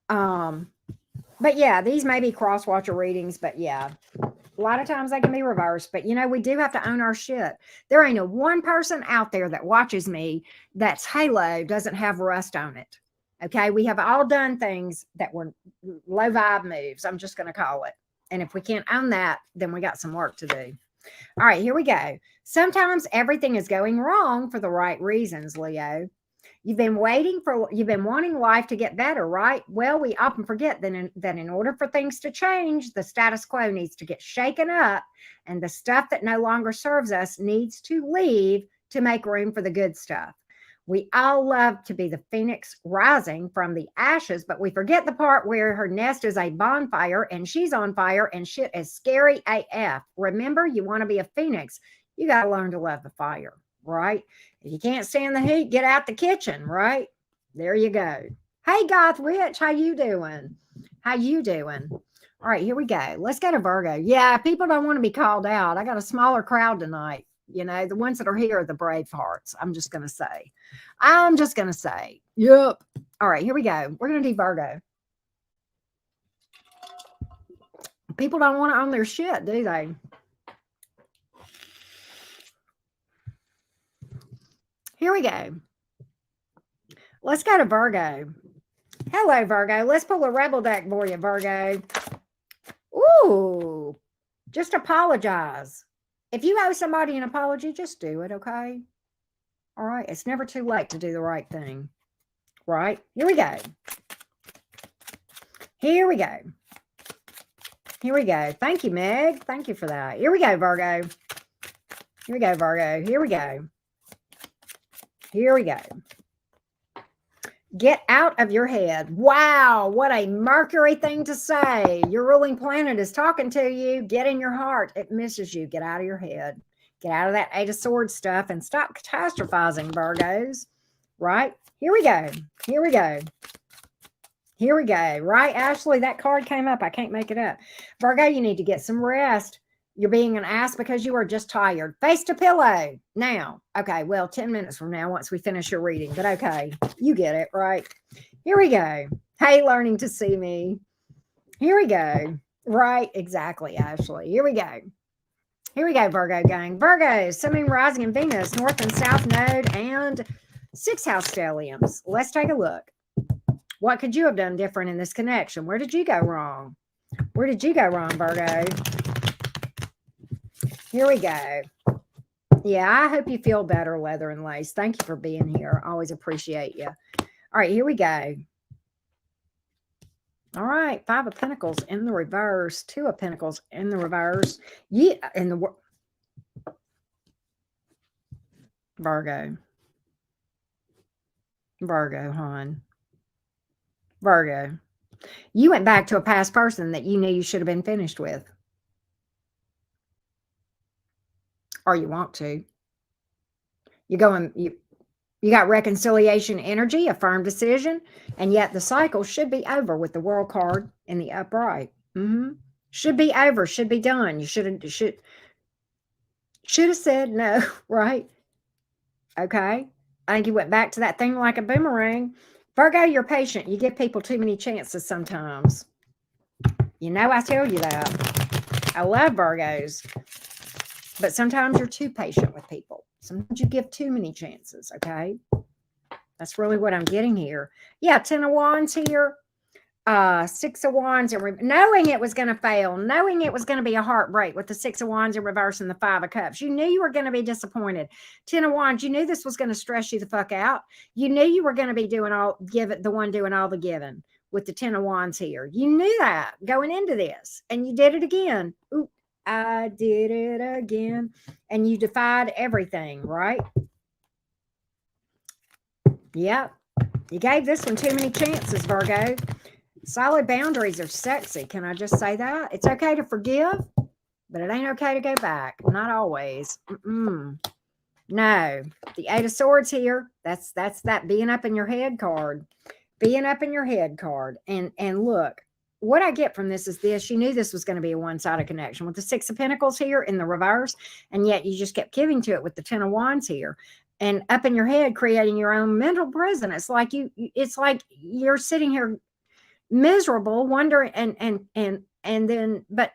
But yeah, these may be cross watcher readings, but yeah. A lot of times they can be reversed, but we do have to own our shit. There ain't one person out there that watches me that's halo doesn't have rust on it. Okay. We have all done things that were low vibe moves. I'm just going to call it. And if we can't own that, then we got some work to do. All right, here we go. Sometimes everything is going wrong for the right reasons, Leo. You've been wanting life to get better, right? Well, we often forget that in order for things to change, the status quo needs to get shaken up, and the stuff that no longer serves us needs to leave to make room for the good stuff. We all love to be the phoenix rising from the ashes, but we forget the part where her nest is a bonfire and she's on fire and shit is scary AF. Remember, you want to be a phoenix, you got to learn to love the fire, right? If you can't stand the heat, get out the kitchen, right? There you go. Hey, Goth Witch, how you doing? How you doing? All right, here we go. Let's go to Virgo. Yeah, people don't want to be called out. I got a smaller crowd tonight. You know, the ones that are here are the brave hearts. I'm just going to say. I'm just going to say. Yep. All right, here we go. We're going to do Virgo. People don't want to own their shit, do they? Here we go. Let's go to Virgo. Hello, Virgo. Let's pull a rebel deck for you, Virgo. Ooh, just apologize. If you owe somebody an apology, just do it, okay? All right. It's never too late to do the right thing. Right? Here we go. Here we go. Here we go. Thank you, Meg. Thank you for that. Here we go, Virgo. Here we go, Virgo. Here we go. Here we go. Get out of your head. Wow, what a Mercury thing to say. Your ruling planet is talking to you. Get in your heart. It misses you. Get out of your head. Get out of that Eight of Swords stuff and stop catastrophizing, Virgos. Right? Here we go. Here we go. Here we go. Right, Ashley? That card came up. I can't make it up. Virgo, you need to get some rest. You're being an ass because you are just tired. Face to pillow. Now. Okay, well, 10 minutes from now once we finish your reading. But okay, you get it, right? Here we go. Hey, learning to see me. Here we go. Right, exactly, Ashley. Here we go. Here we go, Virgo gang. Virgo, Sun, Moon, Rising, and Venus, North and South Node, and 6th house stelliums. Let's take a look. What could you have done different in this connection? Where did you go wrong? Where did you go wrong, Virgo? Here we go. Yeah, I hope you feel better, Leather and Lace. Thank you for being here. I always appreciate you. All right, here we go. All right, 5 of Pentacles in the reverse, 2 of Pentacles in the reverse. Yeah, in the Virgo. Virgo, hon. Virgo. You went back to a past person that you knew you should have been finished with. Or you want to. You got reconciliation energy, a firm decision, and yet the cycle should be over with the World card in the upright. Should be over, should be done. You should have said no, right? Okay. I think you went back to that thing like a boomerang. Virgo, you're patient. You give people too many chances sometimes. You know, I tell you that. I love Virgos. But sometimes you're too patient with people. Sometimes you give too many chances, okay? That's really what I'm getting here. Yeah, 10 of Wands here. 6 of Wands. Knowing it was going to fail. Knowing it was going to be a heartbreak with the 6 of Wands in reverse and the 5 of Cups. You knew you were going to be disappointed. 10 of Wands, you knew this was going to stress you the fuck out. You knew you were going to be doing the one doing all the giving with the 10 of Wands here. You knew that going into this. And you did it again. Ooh. I did it again. And you defied everything, right? Yep. You gave this one too many chances, Virgo. Solid boundaries are sexy. Can I just say that? It's okay to forgive, but it ain't okay to go back. Not always. No. The 8 of Swords here. That's that being up in your head card. Being up in your head card. And look. What I get from this is this. You knew this was going to be a one-sided connection with the 6 of Pentacles here in the reverse, and yet you just kept giving to it with the 10 of Wands here, and up in your head creating your own mental prison. It's like you're sitting here miserable, wondering, and then, but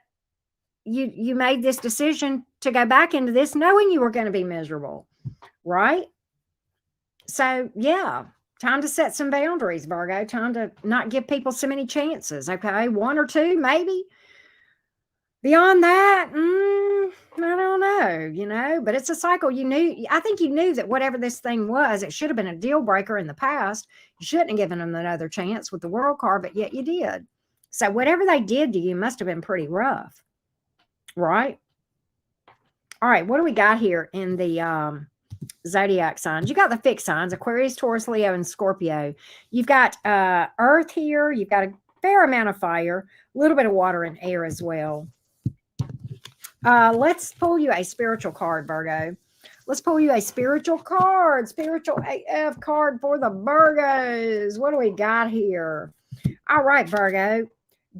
you made this decision to go back into this knowing you were going to be miserable, right? So yeah. Time to set some boundaries, Virgo. Time to not give people so many chances, okay? 1 or 2, maybe. Beyond that, I don't know, but it's a cycle. I think you knew that whatever this thing was, it should have been a deal breaker in the past. You shouldn't have given them another chance with the World card, but yet you did. So whatever they did to you must have been pretty rough, right? All right, what do we got here in the zodiac signs? You got the fixed signs: Aquarius, Taurus, Leo, and Scorpio. You've got earth here. You've got a fair amount of fire, a little bit of water and air as well. Let's pull you a spiritual card, Virgo. Let's pull you a spiritual card, spiritual AF card for the Virgos. What do we got here? All right, Virgo.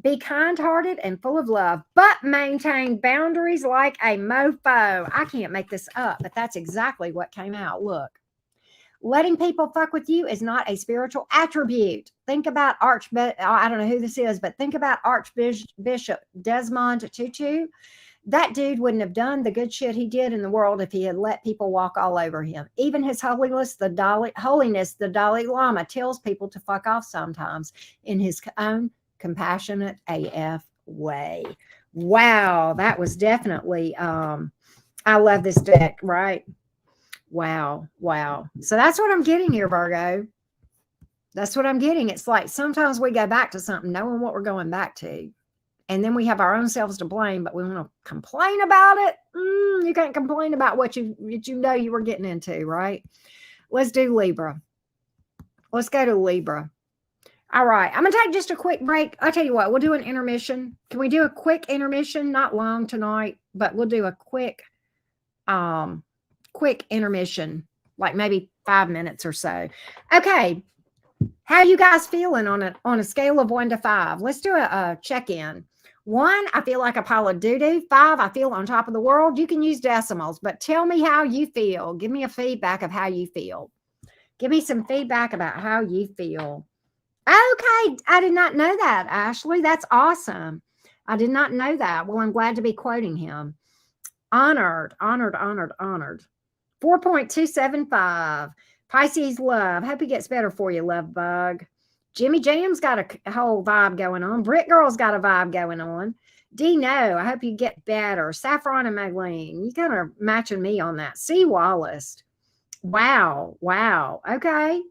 Be kind-hearted and full of love, but maintain boundaries like a mofo. I can't make this up, but that's exactly what came out. Look. Letting people fuck with you is not a spiritual attribute. Think about I don't know who this is, but think about Archbishop Desmond Tutu. That dude wouldn't have done the good shit he did in the world if he had let people walk all over him. Even his holiness, the Dalai Lama, tells people to fuck off sometimes in his own compassionate AF way. Wow, that was definitely I love this deck, right? Wow. So that's what I'm getting here, Virgo. That's what I'm getting. It's like sometimes we go back to something knowing what we're going back to. And then we have our own selves to blame, but we want to complain about it. You can't complain about what you know you were getting into, right? Let's do Libra. Let's go to Libra. All right. I'm going to take just a quick break. I'll tell you what, we'll do an intermission. Can we do a quick intermission? Not long tonight, but we'll do a quick intermission, like maybe 5 minutes or so. Okay. How you guys feeling on a scale of 1 to 5? Let's do a check-in. 1, I feel like a pile of doo-doo. 5, I feel on top of the world. You can use decimals, but tell me how you feel. Give me a feedback of how you feel. Give me some feedback about how you feel. Okay. I did not know that, Ashley. That's awesome. I did not know that. Well, I'm glad to be quoting him. Honored. 4.275. Pisces love. Hope it gets better for you, love bug. Jimmy Jam's got a whole vibe going on. Brit Girl's got a vibe going on. Dino, I hope you get better. Saffron and Magdalene, you kind of matching me on that. C. Wallace. Wow. Okay.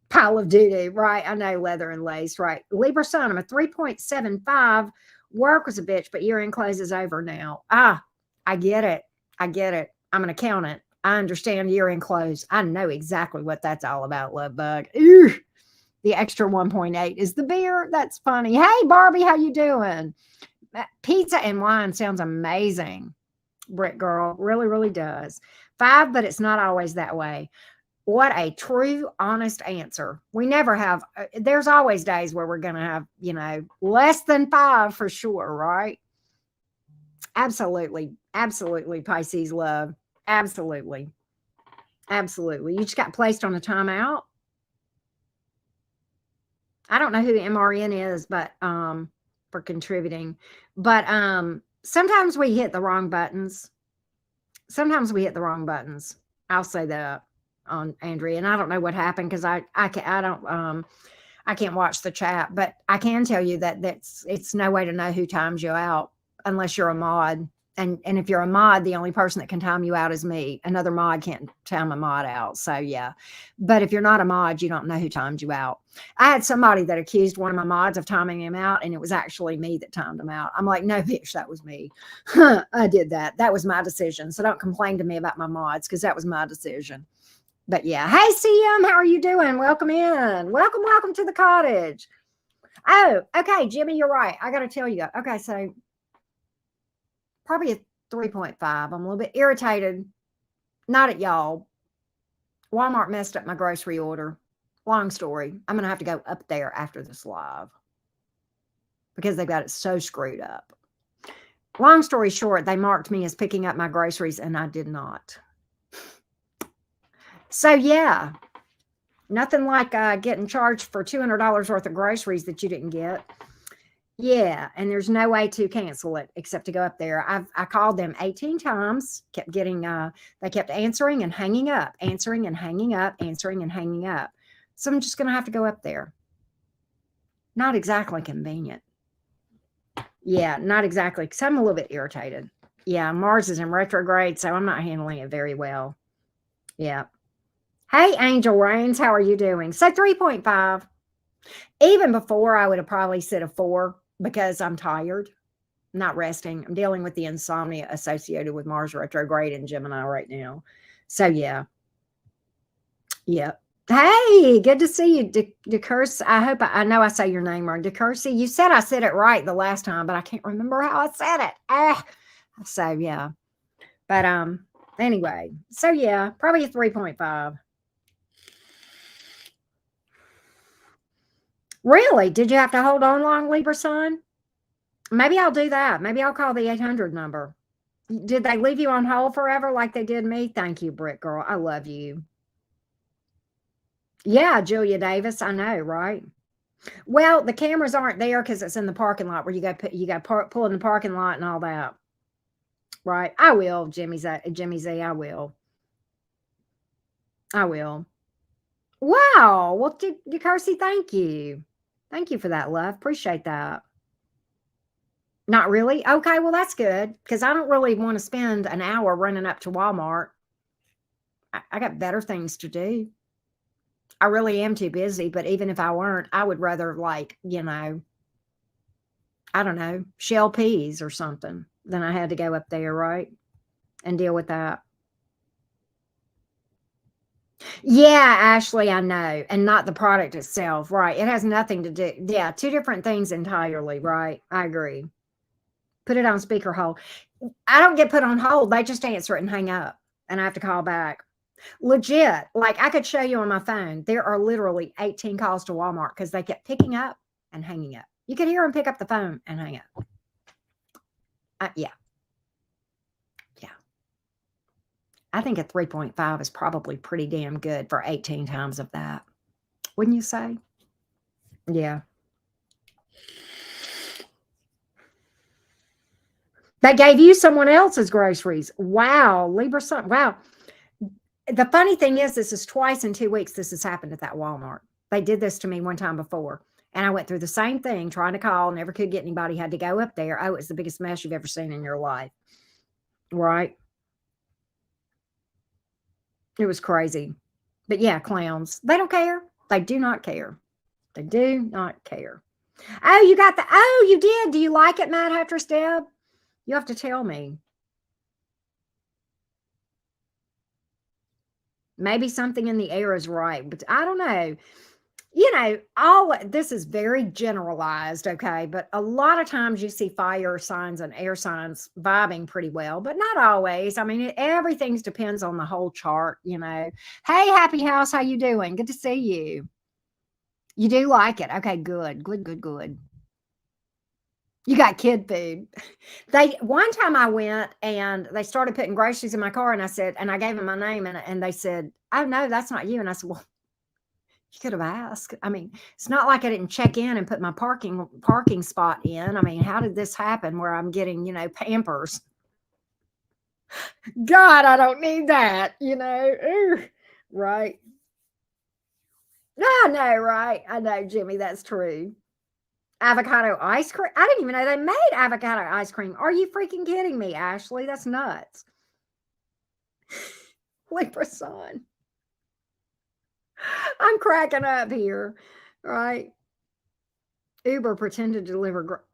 Pile of doo-doo, right? I know, leather and lace, right? Libra Sun, I'm a 3.75. Work was a bitch, but year-end close is over now. I get it. I'm going to count it. I understand year-end close. I know exactly what that's all about, love bug. Ew. The extra 1.8 is the beer. That's funny. Hey, Barbie, how you doing? Pizza and wine sounds amazing. Brit Girl really, really does. 5, but it's not always that way. What a true, honest answer. We never have, there's always days where we're going to have, less than 5 for sure, right? Absolutely, Pisces love. Absolutely. You just got placed on a timeout. I don't know who MRN is, but for contributing. But sometimes we hit the wrong buttons. I'll say that on Andrea, and I don't know what happened because I can't watch the chat, but I can tell you that it's no way to know who times you out unless you're a mod. And if you're a mod, the only person that can time you out is me. Another mod can't time a mod out. So yeah. But if you're not a mod, you don't know who timed you out. I had somebody that accused one of my mods of timing him out, and it was actually me that timed him out. I'm like, no, bitch, that was me. I did that. That was my decision. So don't complain to me about my mods because that was my decision. But yeah. Hey, CM, how are you doing? Welcome in. Welcome to the cottage. Oh, okay, Jimmy, you're right. I got to tell you. Okay, so probably a 3.5. I'm a little bit irritated. Not at y'all. Walmart messed up my grocery order. Long story. I'm going to have to go up there after this live because they got it so screwed up. Long story short, they marked me as picking up my groceries and I did not. So yeah, nothing like getting charged for $200 worth of groceries that you didn't get. Yeah, and there's no way to cancel it except to go up there. I called them 18 times, kept getting, they kept answering and hanging up, answering and hanging up. So I'm just going to have to go up there. Not exactly convenient. Yeah, not exactly, because I'm a little bit irritated. Yeah, Mars is in retrograde, so I'm not handling it very well. Yeah. Hey, Angel Rains, how are you doing? So 3.5. Even before, I would have probably said a 4 because I'm tired, not resting. I'm dealing with the insomnia associated with Mars retrograde in Gemini right now. So yeah. Hey, good to see you, DeCurse. I hope I know I say your name wrong. DeCurse, you said I said it right the last time, but I can't remember how I said it. So yeah. But anyway, so yeah, probably a 3.5. Really? Did you have to hold on long, Libra Sun? Maybe I'll do that. Maybe I'll call the 800 number. Did they leave you on hold forever like they did me? Thank you, Brick Girl. I love you. Yeah, Julia Davis. I know, right? Well, the cameras aren't there because it's in the parking lot where you got pull in the parking lot and all that. Right? I will, Jimmy Z. I will. I will. Wow. Well, Kirsty, thank you. Thank you for that, love. Appreciate that. Not really? Okay, well, that's good because I don't really want to spend an hour running up to Walmart. I got better things to do. I really am too busy, but even if I weren't, I would rather, like, I don't know, shell peas or something than I had to go up there, right? And deal with that. Yeah, Ashley, I know. And not the product itself, right? It has nothing to do. Yeah, two different things entirely, right? I agree. Put it on speaker hold. I don't get put on hold. They just answer it and hang up, and I have to call back. Legit. Like, I could show you on my phone. There are literally 18 calls to Walmart because they kept picking up and hanging up. You could hear them pick up the phone and hang up. Yeah. Yeah. I think a 3.5 is probably pretty damn good for 18 times of that. Wouldn't you say? Yeah. They gave you someone else's groceries. Wow. Libra, wow. The funny thing is, this is twice in 2 weeks this has happened at that Walmart. They did this to me one time before, and I went through the same thing, trying to call, never could get anybody, had to go up there. Oh, it's the biggest mess you've ever seen in your life. Right? It was crazy. But yeah, clowns. They don't care. They do not care. They do not care. Oh, you did. Do you like it, Mad Hattress Deb? You have to tell me. Maybe something in the air is right, but I don't know. All this is very generalized, okay? But a lot of times you see fire signs and air signs vibing pretty well, but not always. I mean, everything depends on the whole chart, Hey, Happy House, how you doing? Good to see you. You do like it. Okay, good. Good. You got kid food. One time I went and they started putting groceries in my car, and I gave them my name, and they said, "Oh no, that's not you." And I said, "Well, you could have asked. I mean, it's not like I didn't check in and put my parking spot in. I mean, how did this happen where I'm getting, Pampers? God, I don't need that, right? I know, right? I know, Jimmy, that's true. Avocado ice cream. I didn't even know they made avocado ice cream. Are you freaking kidding me, Ashley? That's nuts. Libra sun. I'm cracking up here, right? Uber pretended to deliver.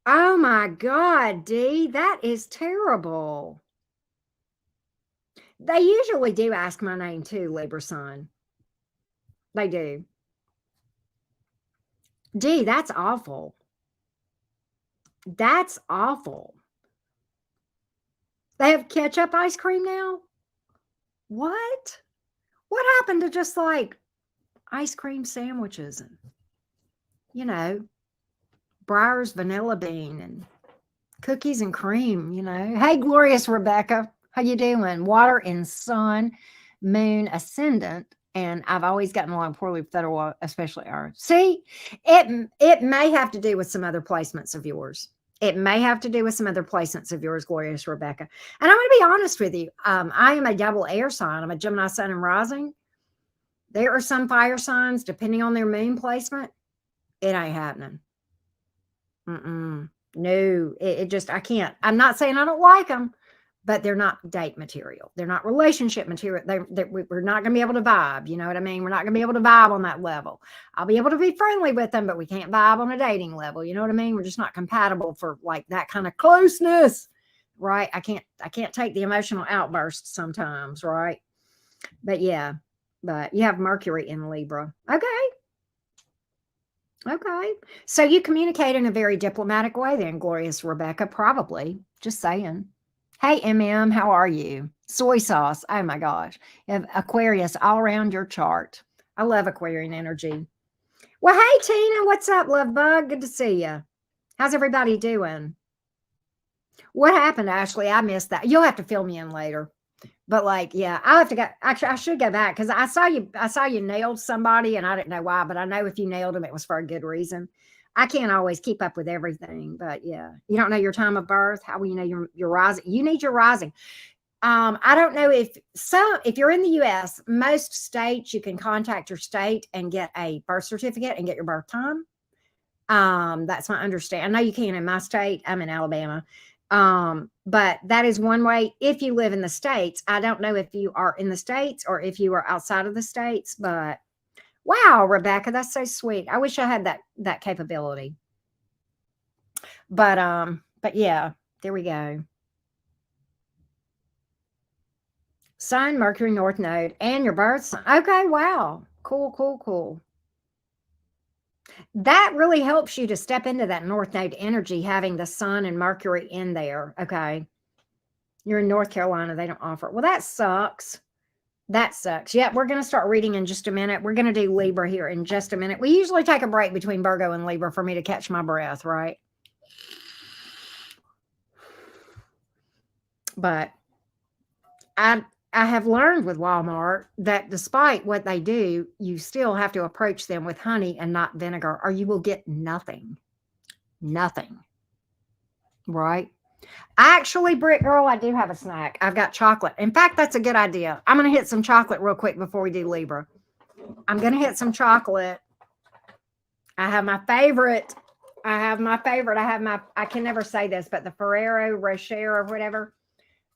Oh my God, Dee, that is terrible. They usually do ask my name too, Libra sun. They do. Dee, that's awful. That's awful. They have ketchup ice cream now? What? What happened to just like ice cream sandwiches and, Breyer's vanilla bean and cookies and cream, Hey, glorious Rebecca. How you doing? Water and sun, moon, ascendant. And I've always gotten along poorly with federal, especially ours. See, it may have to do with some other placements of yours. It may have to do with some other placements of yours, glorious Rebecca. And I'm going to be honest with you. I am a double air sign. I'm a Gemini sun and rising. There are some fire signs, depending on their moon placement, it ain't happening. No, it just, I can't. I'm not saying I don't like them, but they're not date material. They're not relationship material. We're not going to be able to vibe. You know what I mean? We're not going to be able to vibe on that level. I'll be able to be friendly with them, but we can't vibe on a dating level. You know what I mean? We're just not compatible for like that kind of closeness, right? I can't take the emotional outbursts sometimes, right? But yeah, but you have Mercury in Libra. Okay. So you communicate in a very diplomatic way then, glorious Rebecca, probably. Just saying. Hey, MM, how are you? Soy sauce. Oh my gosh. You have Aquarius all around your chart. I love Aquarian energy. Well, hey, Tina, what's up, love bug? Good to see you. How's everybody doing? What happened, Ashley? I missed that. You'll have to fill me in later. But like, yeah, I'll have to go. Actually, I should go back because I saw you nailed somebody and I didn't know why, but I know if you nailed them, it was for a good reason. I can't always keep up with everything, but yeah. You don't know your time of birth. How will you know your rising? You need your rising. I don't know if you're in the US, most states you can contact your state and get a birth certificate and get your birth time. That's my understanding. I know you can in my state. I'm in Alabama. But that is one way if you live in the States. I don't know if you are in the States or if you are outside of the States, but wow, Rebecca, that's so sweet. I wish I had that capability. But yeah, there we go. Sun, Mercury, North Node, and your birth sign. Okay, wow. Cool, cool, cool. That really helps you to step into that North Node energy, having the Sun and Mercury in there. Okay. You're in North Carolina. They don't offer. Well, that sucks. That sucks. Yeah, we're going to start reading in just a minute. We're going to do Libra here in just a minute. We usually take a break between Virgo and Libra for me to catch my breath, right? But I have learned with Walmart that despite what they do, you still have to approach them with honey and not vinegar, or you will get nothing. Nothing. Right? Actually, Brick Girl, I do have a snack. I've got chocolate. In fact, that's a good idea. I'm going to hit some chocolate real quick before we do Libra. I'm going to hit some chocolate. I have my favorite. I can never say this, but the Ferrero Rocher or whatever.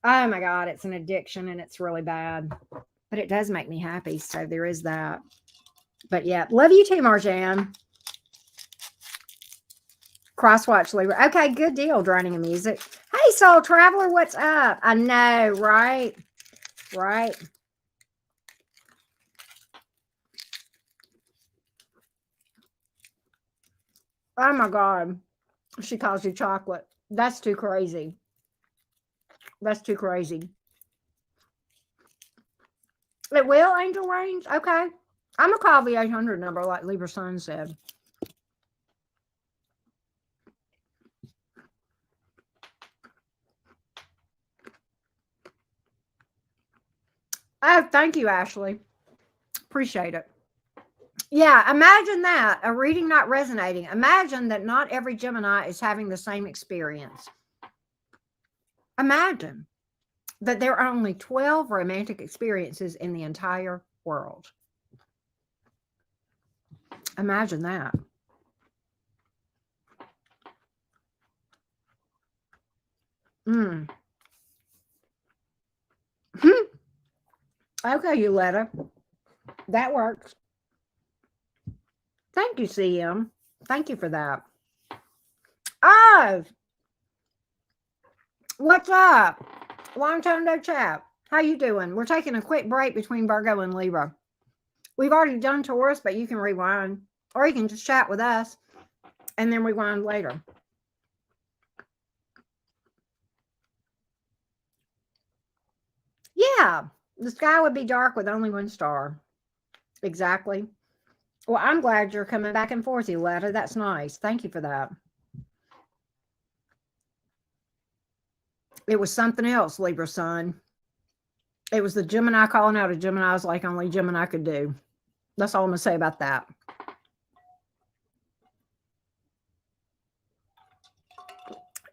Oh my God, it's an addiction and it's really bad. But it does make me happy. So there is that. But yeah, love you too, Marjan. Crosswatch Libra. Okay, good deal, Drowning in Music. Hey, Soul Traveler, what's up? I know, right? Right. Oh my God. She calls you chocolate. That's too crazy. That's too crazy. It will, Angel Range? Okay. I'm going to call the 800 number like Libra Sun said. Oh, thank you, Ashley. Appreciate it. Yeah, imagine that. A reading not resonating. Imagine that not every Gemini is having the same experience. Imagine that there are only 12 romantic experiences in the entire world. Imagine that. Mm. Okay, Yoletta. That works. Thank you, CM. Thank you for that. Oh, what's up? Long time no chat. How you doing? We're taking a quick break between Virgo and Libra. We've already done Taurus, but you can rewind. Or you can just chat with us and then rewind later. Yeah, the sky would be dark with only one star. Exactly. Well, I'm glad you're coming back and forth, Yoletta. That's nice. Thank you for that. It was something else, Libra Sun. It was the Gemini calling out a Gemini's like only Gemini could do. That's all I'm going to say about that.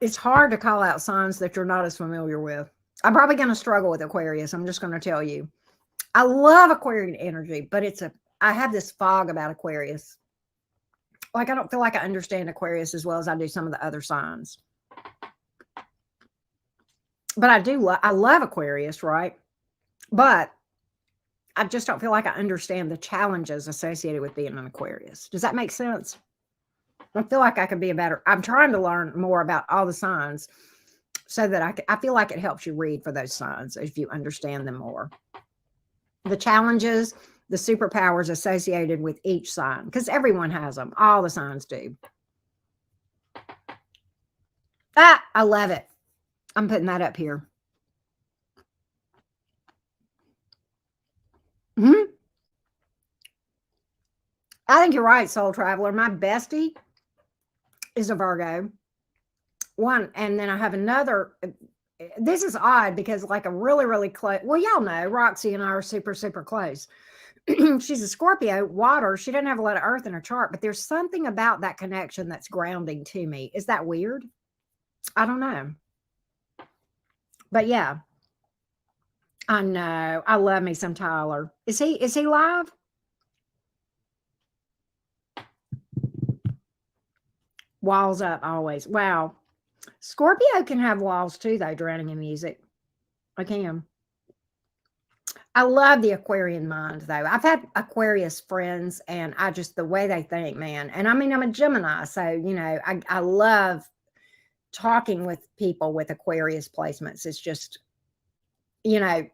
It's hard to call out signs that you're not as familiar with. I'm probably going to struggle with Aquarius. I'm just going to tell you. I love Aquarian energy, but I have this fog about Aquarius. Like, I don't feel like I understand Aquarius as well as I do some of the other signs. But I love Aquarius, right? But I just don't feel like I understand the challenges associated with being an Aquarius. Does that make sense? I feel like I could be I'm trying to learn more about all the signs so that I feel like it helps you read for those signs if you understand them more. The challenges, the superpowers associated with each sign, because everyone has them. All the signs do. I love it. I'm putting that up here. I think you're right, soul traveler. My bestie is a Virgo. One, and then I have another. This is odd because, like, a really, really close. Well, y'all know Roxy and I are super, super close. She's a Scorpio, water. She doesn't have a lot of earth in her chart, but there's something about that connection that's grounding to me. Is that weird? I don't know. But yeah, I know. I love me some Tyler. Is he live? Walls up always. Wow. Scorpio can have walls too, though, drowning in music. I can. I love the Aquarian mind, though. I've had Aquarius friends, and I just, the way they think, man. And I mean, I'm a Gemini, so, you know, I love talking with people with Aquarius placements. It's just, you know,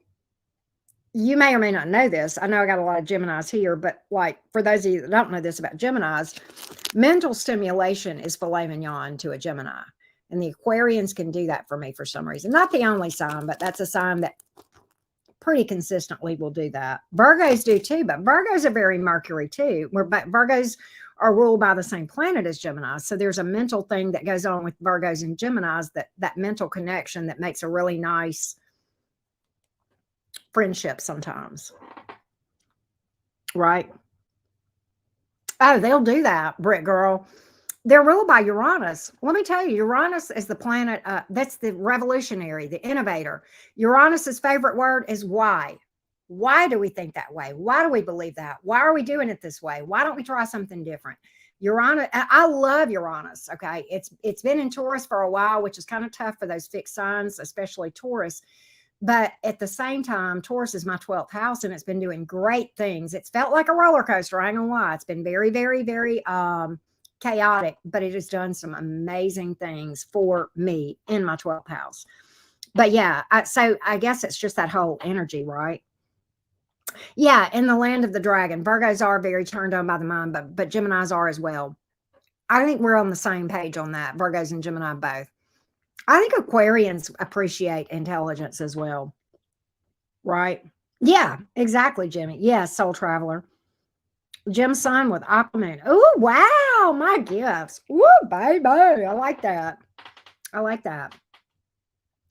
you may or may not know this. I know I got a lot of Geminis here, but like for those of you that don't know this about Geminis, mental stimulation is filet mignon to a Gemini. And the Aquarians can do that for me for some reason. Not the only sign, but that's a sign that pretty consistently will do that. Virgos do too, but Virgos are very Mercury too. But Virgos are ruled by the same planet as Gemini. So there's a mental thing that goes on with Virgos and Geminis, that mental connection that makes a really nice friendship sometimes. Right? Oh, they'll do that, Britt girl. They're ruled by Uranus. Let me tell you, Uranus is the planet, that's the revolutionary, the innovator. Uranus's favorite word is why. Why do we think that way? Why do we believe that? Why are we doing it this way? Why don't we try something different? Uranus, I love Uranus, okay? It's been in Taurus for a while, which is kind of tough for those fixed signs, especially Taurus. But at the same time, Taurus is my 12th house, and it's been doing great things. It's felt like a roller coaster. I ain't gonna lie. It's been very, very, very chaotic, but it has done some amazing things for me in my 12th house. But yeah, so I guess it's just that whole energy, right? Yeah, in the land of the dragon, Virgos are very turned on by the mind, but Geminis are as well. I think we're on the same page on that. Virgos and Gemini both. I think Aquarians appreciate intelligence as well. Right? Yeah, exactly, Jimmy. Yes, soul traveler. Gem sign with Aquaman. Oh, wow, my gifts. Woo, baby. I like that. I like that.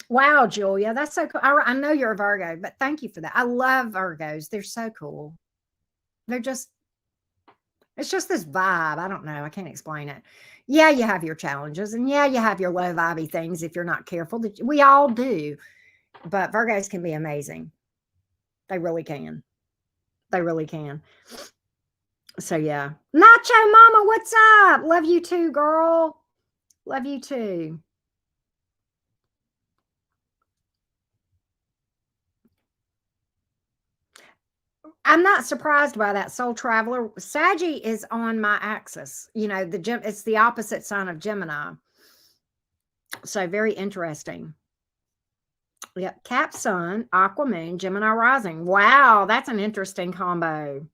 Wow, Julia, that's so cool. I know you're a Virgo, but thank you for that. I love Virgos. They're so cool. They're just, it's just this vibe. I don't know. I can't explain it. Yeah, you have your challenges, and yeah, you have your low vibey things if you're not careful. We all do. But Virgos can be amazing. They really can. They really can. So yeah. Nacho Mama, what's up? Love you too, girl. Love you too. I'm not surprised by that, soul traveler. Saggy is on my axis. You know, it's the opposite sign of Gemini. So very interesting. Yep. Cap Sun, Aqua Moon, Gemini rising. Wow, that's an interesting combo.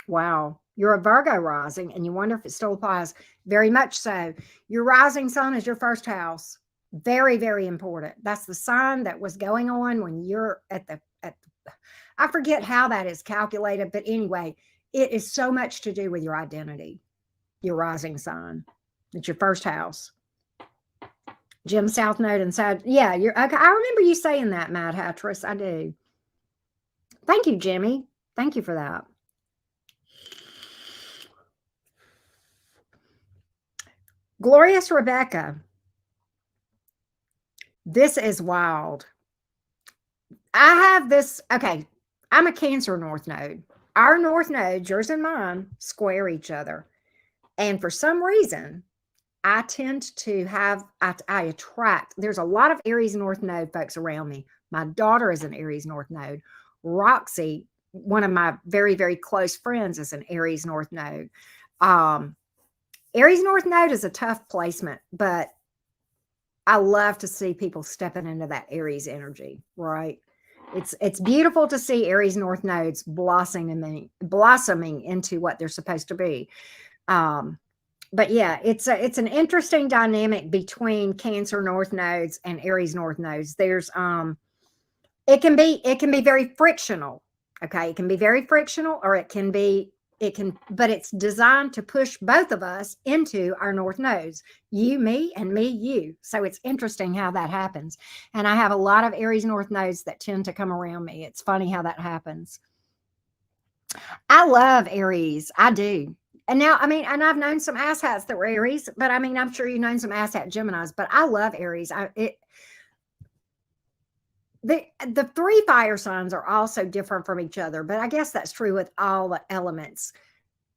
Wow. You're a Virgo rising, and you wonder if it still applies. Very much so. Your rising sun is your first house. Very, very important. That's the sign that was going on when you're at the I forget how that is calculated, but anyway, it is so much to do with your identity, your rising sign. It's your first house. Jim South Node and Sag. Yeah, you're okay. I remember you saying that, Mad Hattress. I do. Thank you, Jimmy. Thank you for that. Glorious Rebecca. This is wild. I have this. Okay. I'm a Cancer North Node. Our North Nodes, yours and mine, square each other. And for some reason, I tend to have, I attract, there's a lot of Aries North Node folks around me. My daughter is an Aries North Node. Roxy, one of my very, very close friends, is an Aries North Node. Aries North Node is a tough placement, but I love to see people stepping into that Aries energy, right? It's beautiful to see Aries North Nodes blossoming into what they're supposed to be. But yeah, it's an interesting dynamic between Cancer North Nodes and Aries North Nodes. There's it can be very frictional. Okay, it can be very frictional, or it can be but it's designed to push both of us into our north nodes. You, me, and me, you. So it's interesting how that happens. And I have a lot of Aries north nodes that tend to come around me. It's funny how that happens. I love Aries. I do. And now, I mean, and I've known some asshats that were Aries, but I mean, I'm sure you've known some asshat Geminis, but I love Aries. The three fire signs are also different from each other, but I guess that's true with all the elements.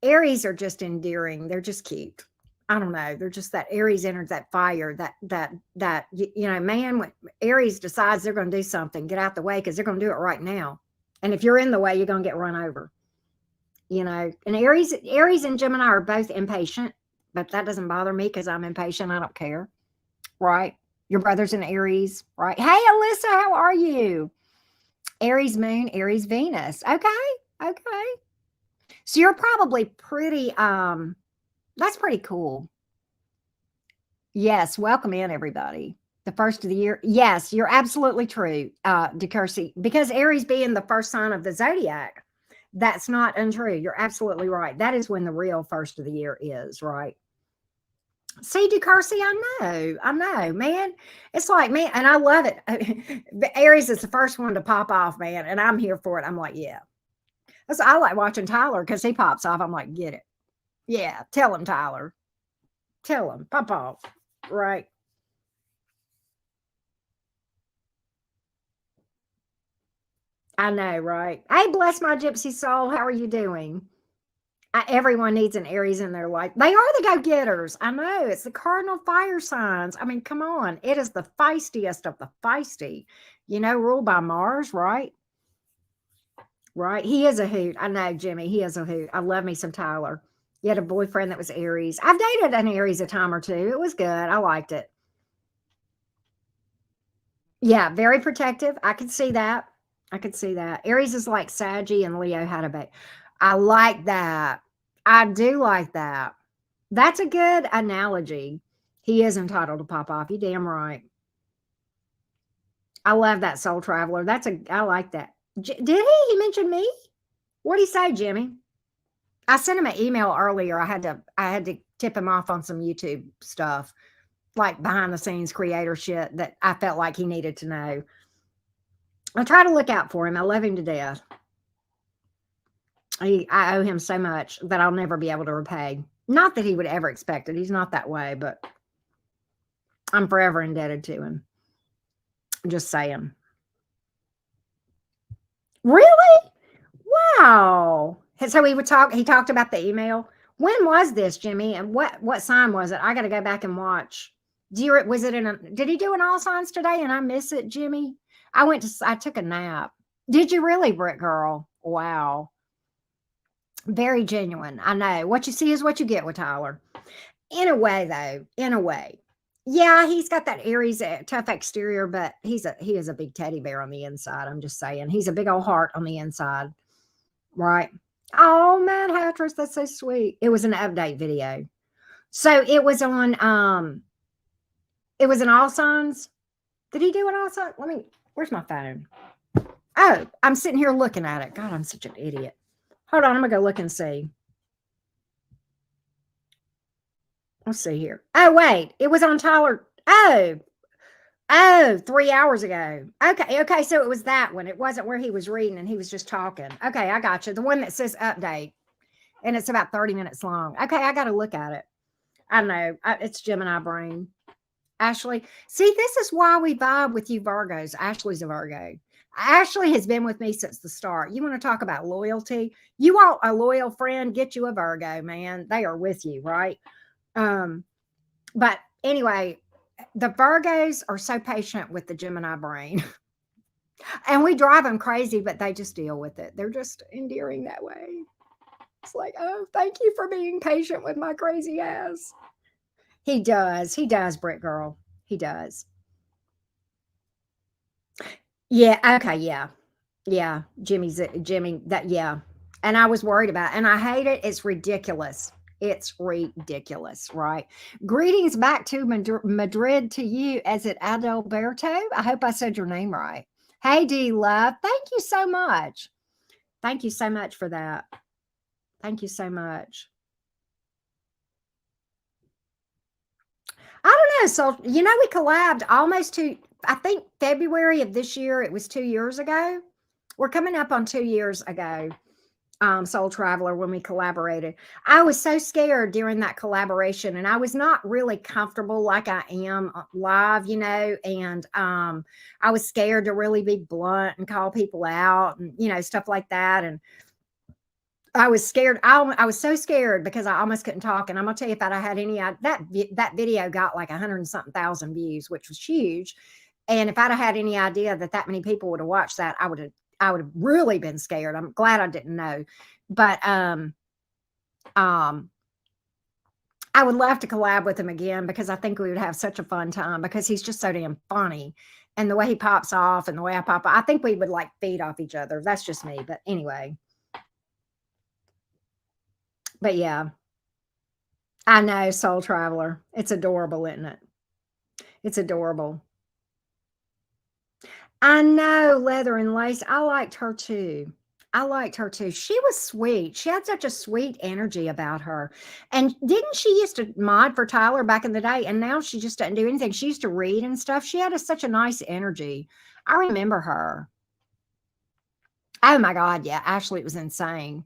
Aries are just endearing. They're just cute. I don't know. They're just that Aries enters that fire, that you know, man, when Aries decides they're going to do something, get out the way because they're going to do it right now. And if you're in the way, you're going to get run over. You know, and Aries and Gemini are both impatient, but that doesn't bother me because I'm impatient. I don't care. Right? Your brother's an Aries, right? Hey, Alyssa, how are you? Aries moon, Aries Venus. Okay. So you're probably pretty, that's pretty cool. Yes, welcome in, everybody. The first of the year. Yes, you're absolutely true, DeCursey, because Aries being the first sign of the zodiac, that's not untrue. You're absolutely right. That is when the real first of the year is, right? See, DeCursey, I know, man. It's like, man, and I love it. Aries is the first one to pop off, man, and I'm here for it. I'm like, yeah. I like watching Tyler because he pops off. I'm like, get it. Yeah, tell him, Tyler. Tell him, pop off. Right. I know, right? Hey, bless my gypsy soul. How are you doing? Everyone needs an Aries in their life. They are the go-getters. I know. It's the cardinal fire signs. I mean, come on. It is the feistiest of the feisty. You know, ruled by Mars, right? Right. He is a hoot. I know, Jimmy. He is a hoot. I love me some Tyler. You had a boyfriend that was Aries. I've dated an Aries a time or two. It was good. I liked it. Yeah, very protective. I could see that. I could see that. Aries is like Saggy and Leo had a baby. I like that. I do like that. That's a good analogy. He is entitled to pop off. You damn right. I love that soul traveler. I like that. Did he? He mentioned me? What did he say, Jimmy? I sent him an email earlier. I had to tip him off on some YouTube stuff, like behind the scenes creator shit that I felt like he needed to know. I try to look out for him. I love him to death. I owe him so much that I'll never be able to repay. Not that he would ever expect it. He's not that way, but I'm forever indebted to him. Just saying. Really? Wow. So he talked about the email. When was this, Jimmy? And what sign was it? I got to go back and watch. Did he do an all signs today and I miss it, Jimmy? I took a nap. Did you really, Brick Girl? Wow. Very genuine. I know. What you see is what you get with Tyler. In a way, though. In a way. Yeah, he's got that Aries tough exterior, but he is a big teddy bear on the inside. I'm just saying. He's a big old heart on the inside. Right. Oh, Mad Hattress, that's so sweet. It was an update video. So it was on it was an all signs. Did he do an all signs? Where's my phone? Oh, I'm sitting here looking at it. God, I'm such an idiot. Hold on, I'm gonna go look and see. Let's see here. Oh, wait, it was on Tyler. Oh, 3 hours ago. Okay. So it was that one. It wasn't where he was reading and he was just talking. Okay, I got you. The one that says update, and it's about 30 minutes long. Okay, I got to look at it. I know. It's Gemini brain. Ashley, see, this is why we vibe with you Virgos. Ashley's a Virgo. Ashley has been with me since the start. You want to talk about loyalty? You want a loyal friend? Get you a Virgo, man. They are with you, right? But anyway, the Virgos are so patient with the Gemini brain. And we drive them crazy, but they just deal with it. They're just endearing that way. It's like, oh, thank you for being patient with my crazy ass. He does, Brick Girl. He does. Yeah, okay, yeah. Jimmy, yeah. And I was worried about it, and I hate it. It's ridiculous. It's ridiculous, right? Greetings back to Madrid to you. Is it Adalberto? I hope I said your name right. Hey, D Love. Thank you so much. Thank you so much for that. Thank you so much. I don't know. So, we collabed almost I think February of this year. It was 2 years ago. We're coming up on 2 years ago. Soul Traveler, when we collaborated. I was so scared during that collaboration, and I was not really comfortable like I am live, and I was scared to really be blunt and call people out and, stuff like that. And I was scared. I was so scared because I almost couldn't talk. And I'm gonna tell you, if I'd had any, that video got like 100 and something thousand views, which was huge. And if I'd have had any idea that many people would have watched that, I would have really been scared. I'm glad I didn't know. But I would love to collab with him again, because I think we would have such a fun time, because he's just so damn funny. And the way he pops off and the way I pop off, I think we would like feed off each other. That's just me. But anyway. But yeah. I know, Soul Traveler. It's adorable, isn't it? It's adorable. I know, Leather and Lace. I liked her too. She was sweet. She had such a sweet energy about her. And didn't she used to mod for Tyler back in the day? And now she just doesn't do anything. She used to read and stuff. She had such a nice energy. I remember her. Oh my God. Yeah. Ashley, it was insane.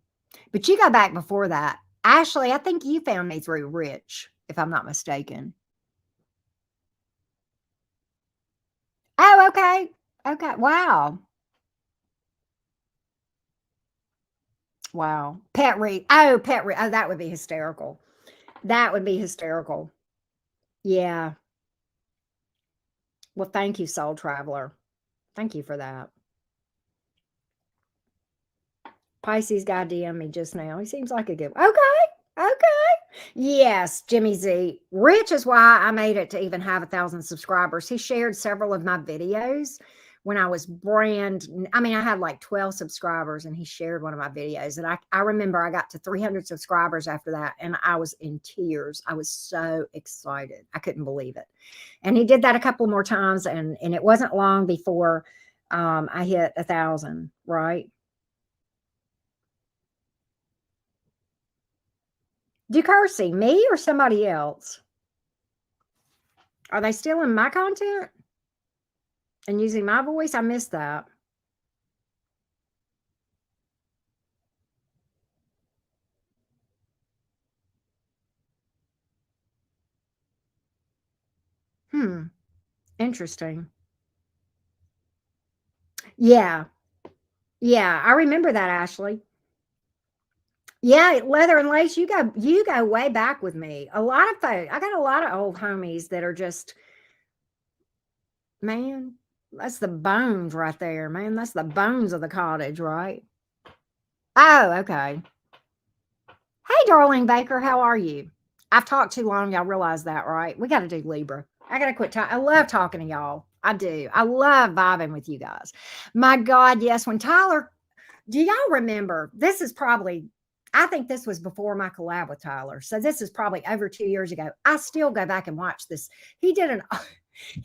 But you go back before that. Ashley, I think you found me through Rich, if I'm not mistaken. Oh, okay. Okay. Wow. Wow. Pet read. Oh, pet read. Oh, that would be hysterical. That would be hysterical. Yeah. Well, thank you, Soul Traveler. Thank you for that. Pisces guy DM me just now. He seems like a good. Okay. Okay. Yes, Jimmy Z. Rich is why I made it to even have 1,000 subscribers. He shared several of my videos when I was I had like 12 subscribers, and he shared one of my videos. And I remember I got to 300 subscribers after that, and I was in tears. I was so excited. I couldn't believe it. And he did that a couple more times, and it wasn't long before I hit 1,000, right? DeCursey, me or somebody else? Are they still in my content and using my voice? I missed that. Interesting. Yeah. Yeah, I remember that, Ashley. Yeah, Leather and Lace, you go way back with me. A lot of folks, I got a lot of old homies that are just, man, that's the bones right there, man. That's the bones of the cottage, right? Oh, okay. Hey, Darlene Baker, how are you? I've talked too long. Y'all realize that, right? We got to do Libra. I got to quit talking. I love talking to y'all. I do. I love vibing with you guys. My God, yes. When Tyler, do y'all remember? This is probably, I think this was before my collab with Tyler. So this is probably over 2 years ago. I still go back and watch this. He did an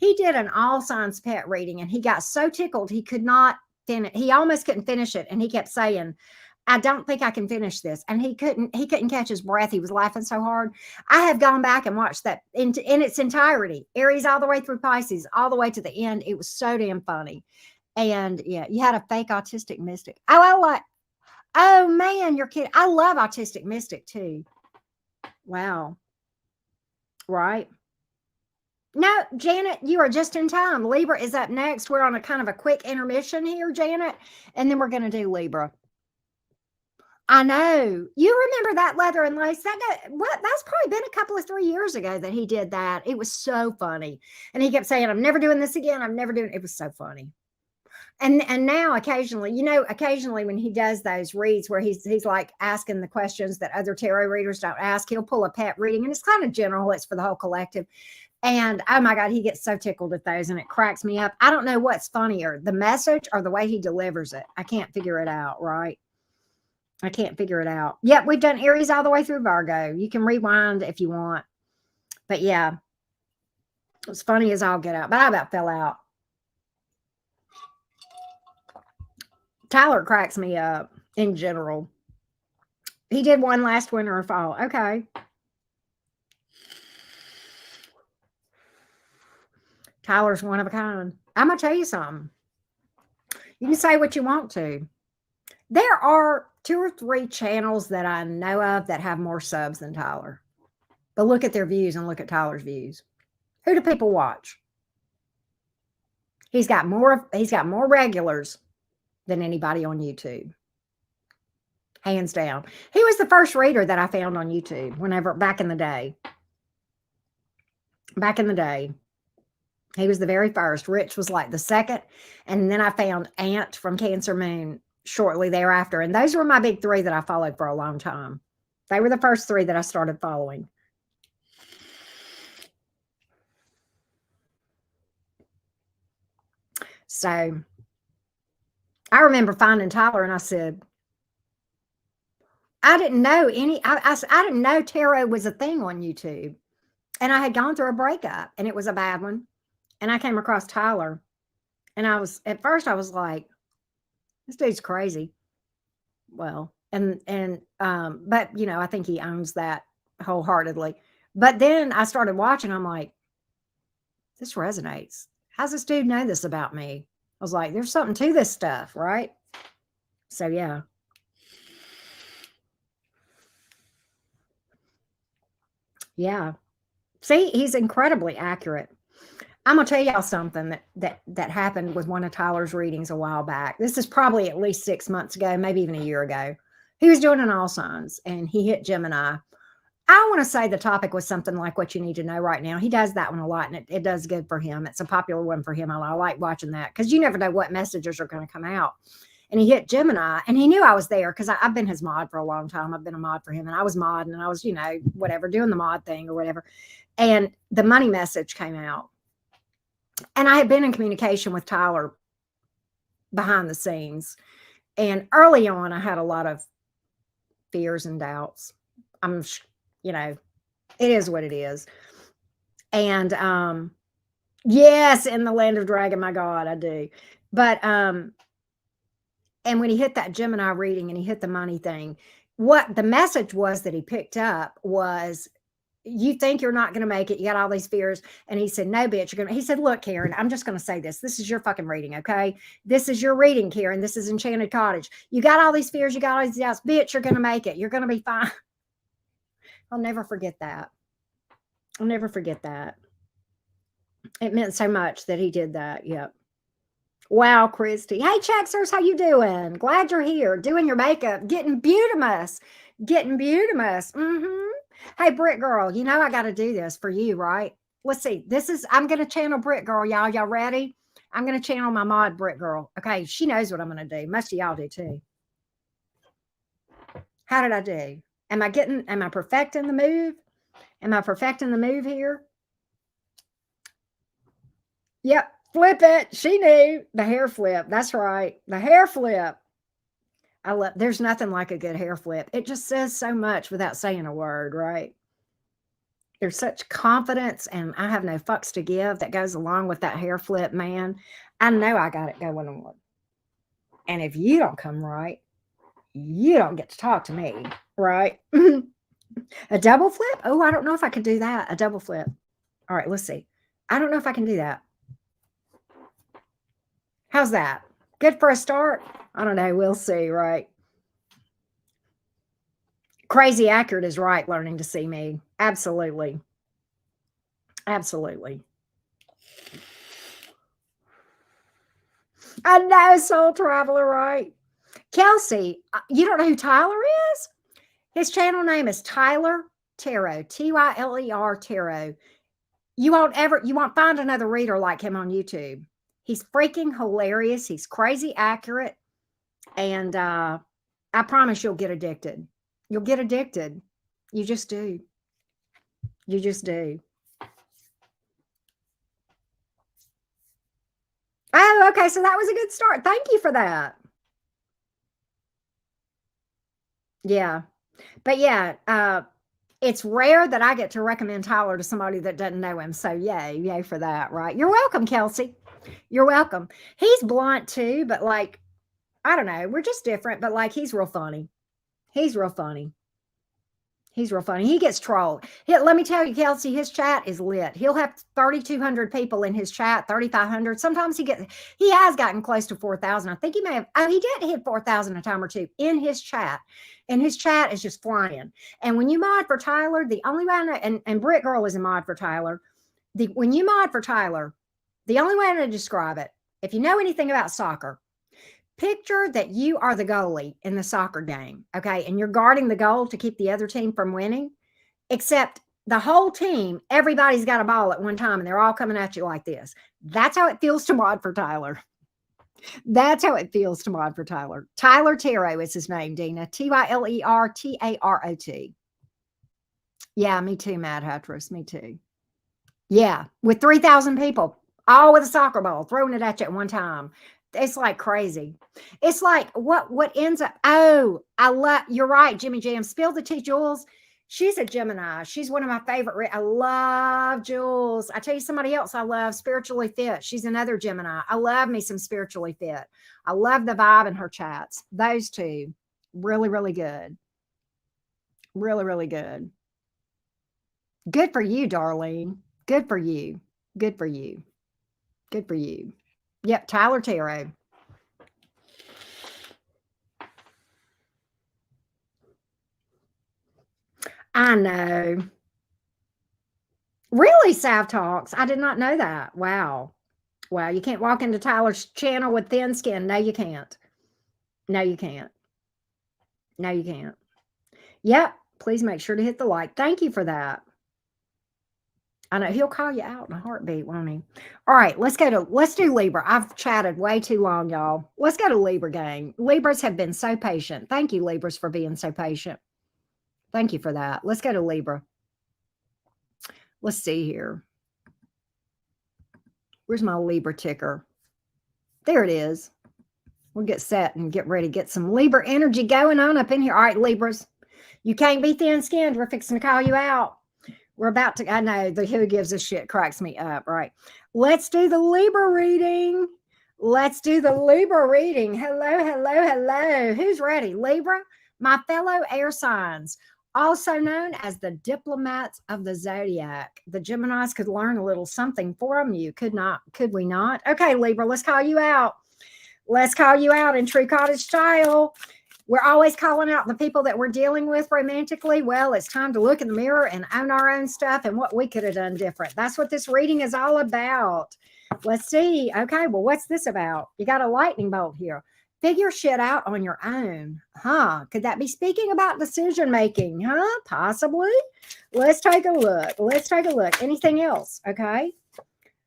he did an all signs pet reading, and he got so tickled he could not finish. He almost couldn't finish it, and he kept saying, I don't think I can finish this. And he couldn't catch his breath. He was laughing so hard. I have gone back and watched that in its entirety. Aries all the way through Pisces, all the way to the end. It was so damn funny. And yeah, you had a fake autistic mystic. Oh, oh man, you're kidding. I love autistic mystic too. Wow. Right. No, Janet, you are just in time. Libra is up next. We're on a kind of a quick intermission here, Janet, and then we're going to do Libra. I know. You remember that Leather and Lace? That's probably been a couple of 3 years ago that he did that. It was so funny. And he kept saying, I'm never doing this again. I'm never doing it. It was so funny. And now occasionally, occasionally when he does those reads where he's like asking the questions that other tarot readers don't ask, he'll pull a pet reading, and it's kind of general. It's for the whole collective. And oh my God, he gets so tickled at those, and it cracks me up. I don't know what's funnier, the message or the way he delivers it. I can't figure it out, right? I can't figure it out. Yep, we've done Aries all the way through Virgo. You can rewind if you want. But yeah, it's funny as all get out. But I about fell out. Tyler cracks me up in general. He did one last winter or fall. Okay. Tyler's one of a kind. I'm going to tell you something. You can say what you want to. There are 2 or 3 channels that I know of that have more subs than Tyler. But look at their views and look at Tyler's views. Who do people watch? He's got more regulars than anybody on YouTube. Hands down. He was the first reader that I found on YouTube back in the day. Back in the day. He was the very first. Rich was like the second. And then I found Ant from Cancer Moon shortly thereafter. And those were my big 3 that I followed for a long time. They were the first 3 that I started following. So I remember finding Tyler and I said, I didn't know I didn't know tarot was a thing on YouTube. And I had gone through a breakup and it was a bad one. And I came across Tyler and at first I was like, this dude's crazy. Well, but I think he owns that wholeheartedly. But then I started watching. I'm like, this resonates. How's this dude know this about me? I was like, there's something to this stuff, right? So, yeah. Yeah. See, he's incredibly accurate. I'm going to tell y'all something that happened with one of Tyler's readings a while back. This is probably at least 6 months ago, maybe even a year ago. He was doing an all signs and he hit Gemini. I want to say the topic was something like what you need to know right now. He does that one a lot and it does good for him. It's a popular one for him. I like watching that because you never know what messages are going to come out. And he hit Gemini and he knew I was there because I've been his mod for a long time. I've been a mod for him and I was modding and I was, whatever, doing the mod thing or whatever. And the money message came out. And I had been in communication with Tyler behind the scenes. And early on, I had a lot of fears and doubts. It is what it is. And yes, in the land of dragon, my God, I do. But and when he hit that Gemini reading and he hit the money thing, what the message was that he picked up was, you think you're not going to make it. You got all these fears. And he said, no, bitch, he said, look, Karen, I'm just going to say this. This is your fucking reading. Okay. This is your reading, Karen. This is Enchanted Cottage. You got all these fears. You got all these doubts. Bitch, you're going to make it. You're going to be fine. I'll never forget that. I'll never forget that. It meant so much that he did that. Yep. Wow, Christy. Hey, Checksers, how you doing? Glad you're here. Doing your makeup. Getting beautimous. Mm-hmm. Hey, Brick Girl, I got to do this for you, right? Let's see. I'm going to channel Brick Girl, y'all. Y'all ready? I'm going to channel my mod, Brick Girl. Okay, she knows what I'm going to do. Most of y'all do too. How did I do? Am I perfecting the move? Am I perfecting the move here? Yep, flip it. She knew. The hair flip. That's right. The hair flip. There's nothing like a good hair flip. It just says so much without saying a word, right? There's such confidence and I have no fucks to give that goes along with that hair flip, man. I know I got it going on. And if you don't come right, you don't get to talk to me, right? A double flip? Oh, I don't know if I can do that. A double flip. All right, let's see. I don't know if I can do that. How's that? Good for a start? I don't know. We'll see, right? Crazy accurate is right, learning to see me. Absolutely. Absolutely. I know, Soul Traveler, right? Kelsey, you don't know who Tyler is? His channel name is Tyler Tarot, Tyler Tarot. You won't find another reader like him on YouTube. He's freaking hilarious. He's crazy accurate. And I promise you'll get addicted. You'll get addicted. You just do. You just do. Oh, okay. So that was a good start. Thank you for that. Yeah. But yeah, it's rare that I get to recommend Tyler to somebody that doesn't know him. So yay for that, right? You're welcome, Kelsey. You're welcome. He's blunt too, but like, I don't know. We're just different, but like, he's real funny. He's real funny. He's real funny. He gets trolled. Let me tell you, Kelsey, his chat is lit. He'll have 3,200 people in his chat, 3,500. Sometimes he has gotten close to 4,000. I think he may have, he did hit 4,000 a time or two in his chat. And his chat is just flying. And when you mod for Tyler, the only way I know, and Britt Girl is a mod for Tyler. When you mod for Tyler, the only way to describe it, if you know anything about soccer, picture that you are the goalie in the soccer game, okay? And you're guarding the goal to keep the other team from winning, except the whole team, everybody's got a ball at one time and they're all coming at you like this. That's how it feels to mod for Tyler. That's how it feels to mod for Tyler. Tyler Tarot is his name, Dina. Tylertarot. Yeah, me too, Mad Hattress. Me too. Yeah, with 3,000 people, all with a soccer ball, throwing it at you at one time. It's like crazy. It's like what ends up. Oh, you're right, Jimmy Jam. Spill the tea, Jules. She's a Gemini. She's one of my favorite. I love Jules. I tell you somebody else I love, Spiritually Fit. She's another Gemini. I love me some Spiritually Fit. I love the vibe in her chats. Those two, really, really good. Really, really good. Good for you, Darlene. Good for you. Good for you. Good for you. Yep, Tyler Tarot. I know. Really, Sav Talks? I did not know that. Wow. Wow, you can't walk into Tyler's channel with thin skin. No, you can't. No, you can't. No, you can't. Yep, please make sure to hit the like. Thank you for that. I know he'll call you out in a heartbeat, won't he? All right, let's do Libra. I've chatted way too long, y'all. Let's go to Libra, gang. Libras have been so patient. Thank you, Libras, for being so patient. Thank you for that. Let's go to Libra. Let's see here. Where's my Libra ticker? There it is. We'll get set and get ready to get some Libra energy going on up in here. All right, Libras, you can't be thin-skinned. We're fixing to call you out. We're about to, I know, the who gives a shit cracks me up, right? Let's do the Libra reading. Let's do the Libra reading. Hello, hello, hello. Who's ready? Libra, my fellow air signs, also known as the diplomats of the zodiac. The Geminis could learn a little something from you. Could we not? Okay, Libra, let's call you out. Let's call you out in true Cottage style. We're always calling out the people that we're dealing with romantically. Well, it's time to look in the mirror and own our own stuff and what we could have done different. That's what this reading is all about. Let's see. Okay, well, what's this about? You got a lightning bolt here. Figure shit out on your own. Huh? Could that be speaking about decision making? Huh? Possibly. Let's take a look. Let's take a look. Anything else? Okay.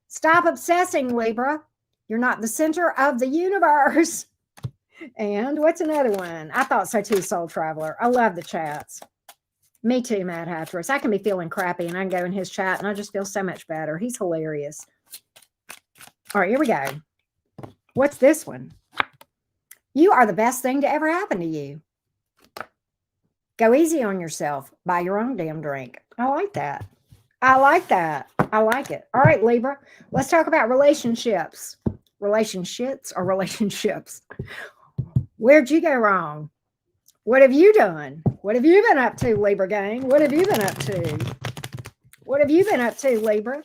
Stop obsessing, Libra. You're not the center of the universe. And what's another one? I thought so too, Soul Traveler. I love the chats. Me too, Mad Hattress. I can be feeling crappy and I can go in his chat and I just feel so much better. He's hilarious. All right, here we go. What's this one? You are the best thing to ever happen to you. Go easy on yourself. Buy your own damn drink. I like that. I like that. I like it. All right, Libra. Let's talk about relationships. Relationships or relationships. Where'd you go wrong? What have you done? What have you been up to, Libra gang? What have you been up to? What have you been up to, Libra?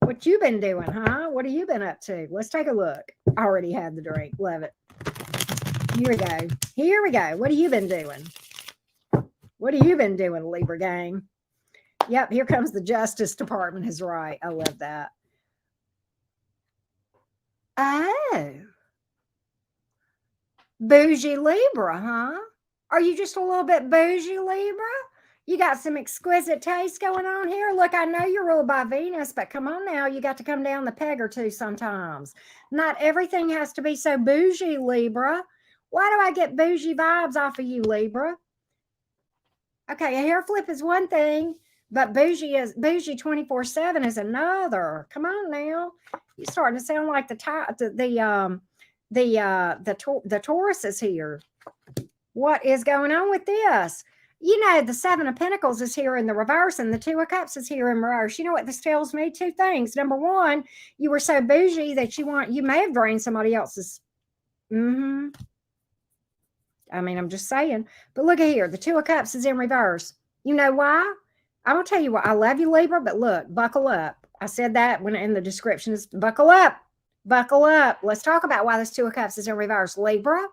What you been doing, huh? What have you been up to? Let's take a look. I already had the drink. Love it. Here we go. Here we go. What have you been doing? What have you been doing, Libra gang? Yep, here comes the Justice Department is right. I love that. Oh. Bougie Libra, huh? Are you just a little bit bougie, Libra? You got some exquisite taste going on here. Look, I know you're ruled by Venus, but come on now. You got to come down the peg or two sometimes. Not everything has to be so bougie, Libra. Why do I get bougie vibes off of you, Libra? Okay, a hair flip is one thing, but bougie 24/7 is another. Come on now. You're starting to sound like the Taurus is here. What is going on with this? You know, the Seven of Pentacles is here in the reverse and the Two of Cups is here in reverse. You know what this tells me? Two things. Number one, you were so bougie that you may have drained somebody else's. I mean, I'm just saying. But look at here. The Two of Cups is in reverse. You know why? I'm going to tell you what. I love you, Libra, but look, buckle up. I said that when in the description is buckle up. Buckle up. Let's talk about why this Two of Cups is in reverse. Libra,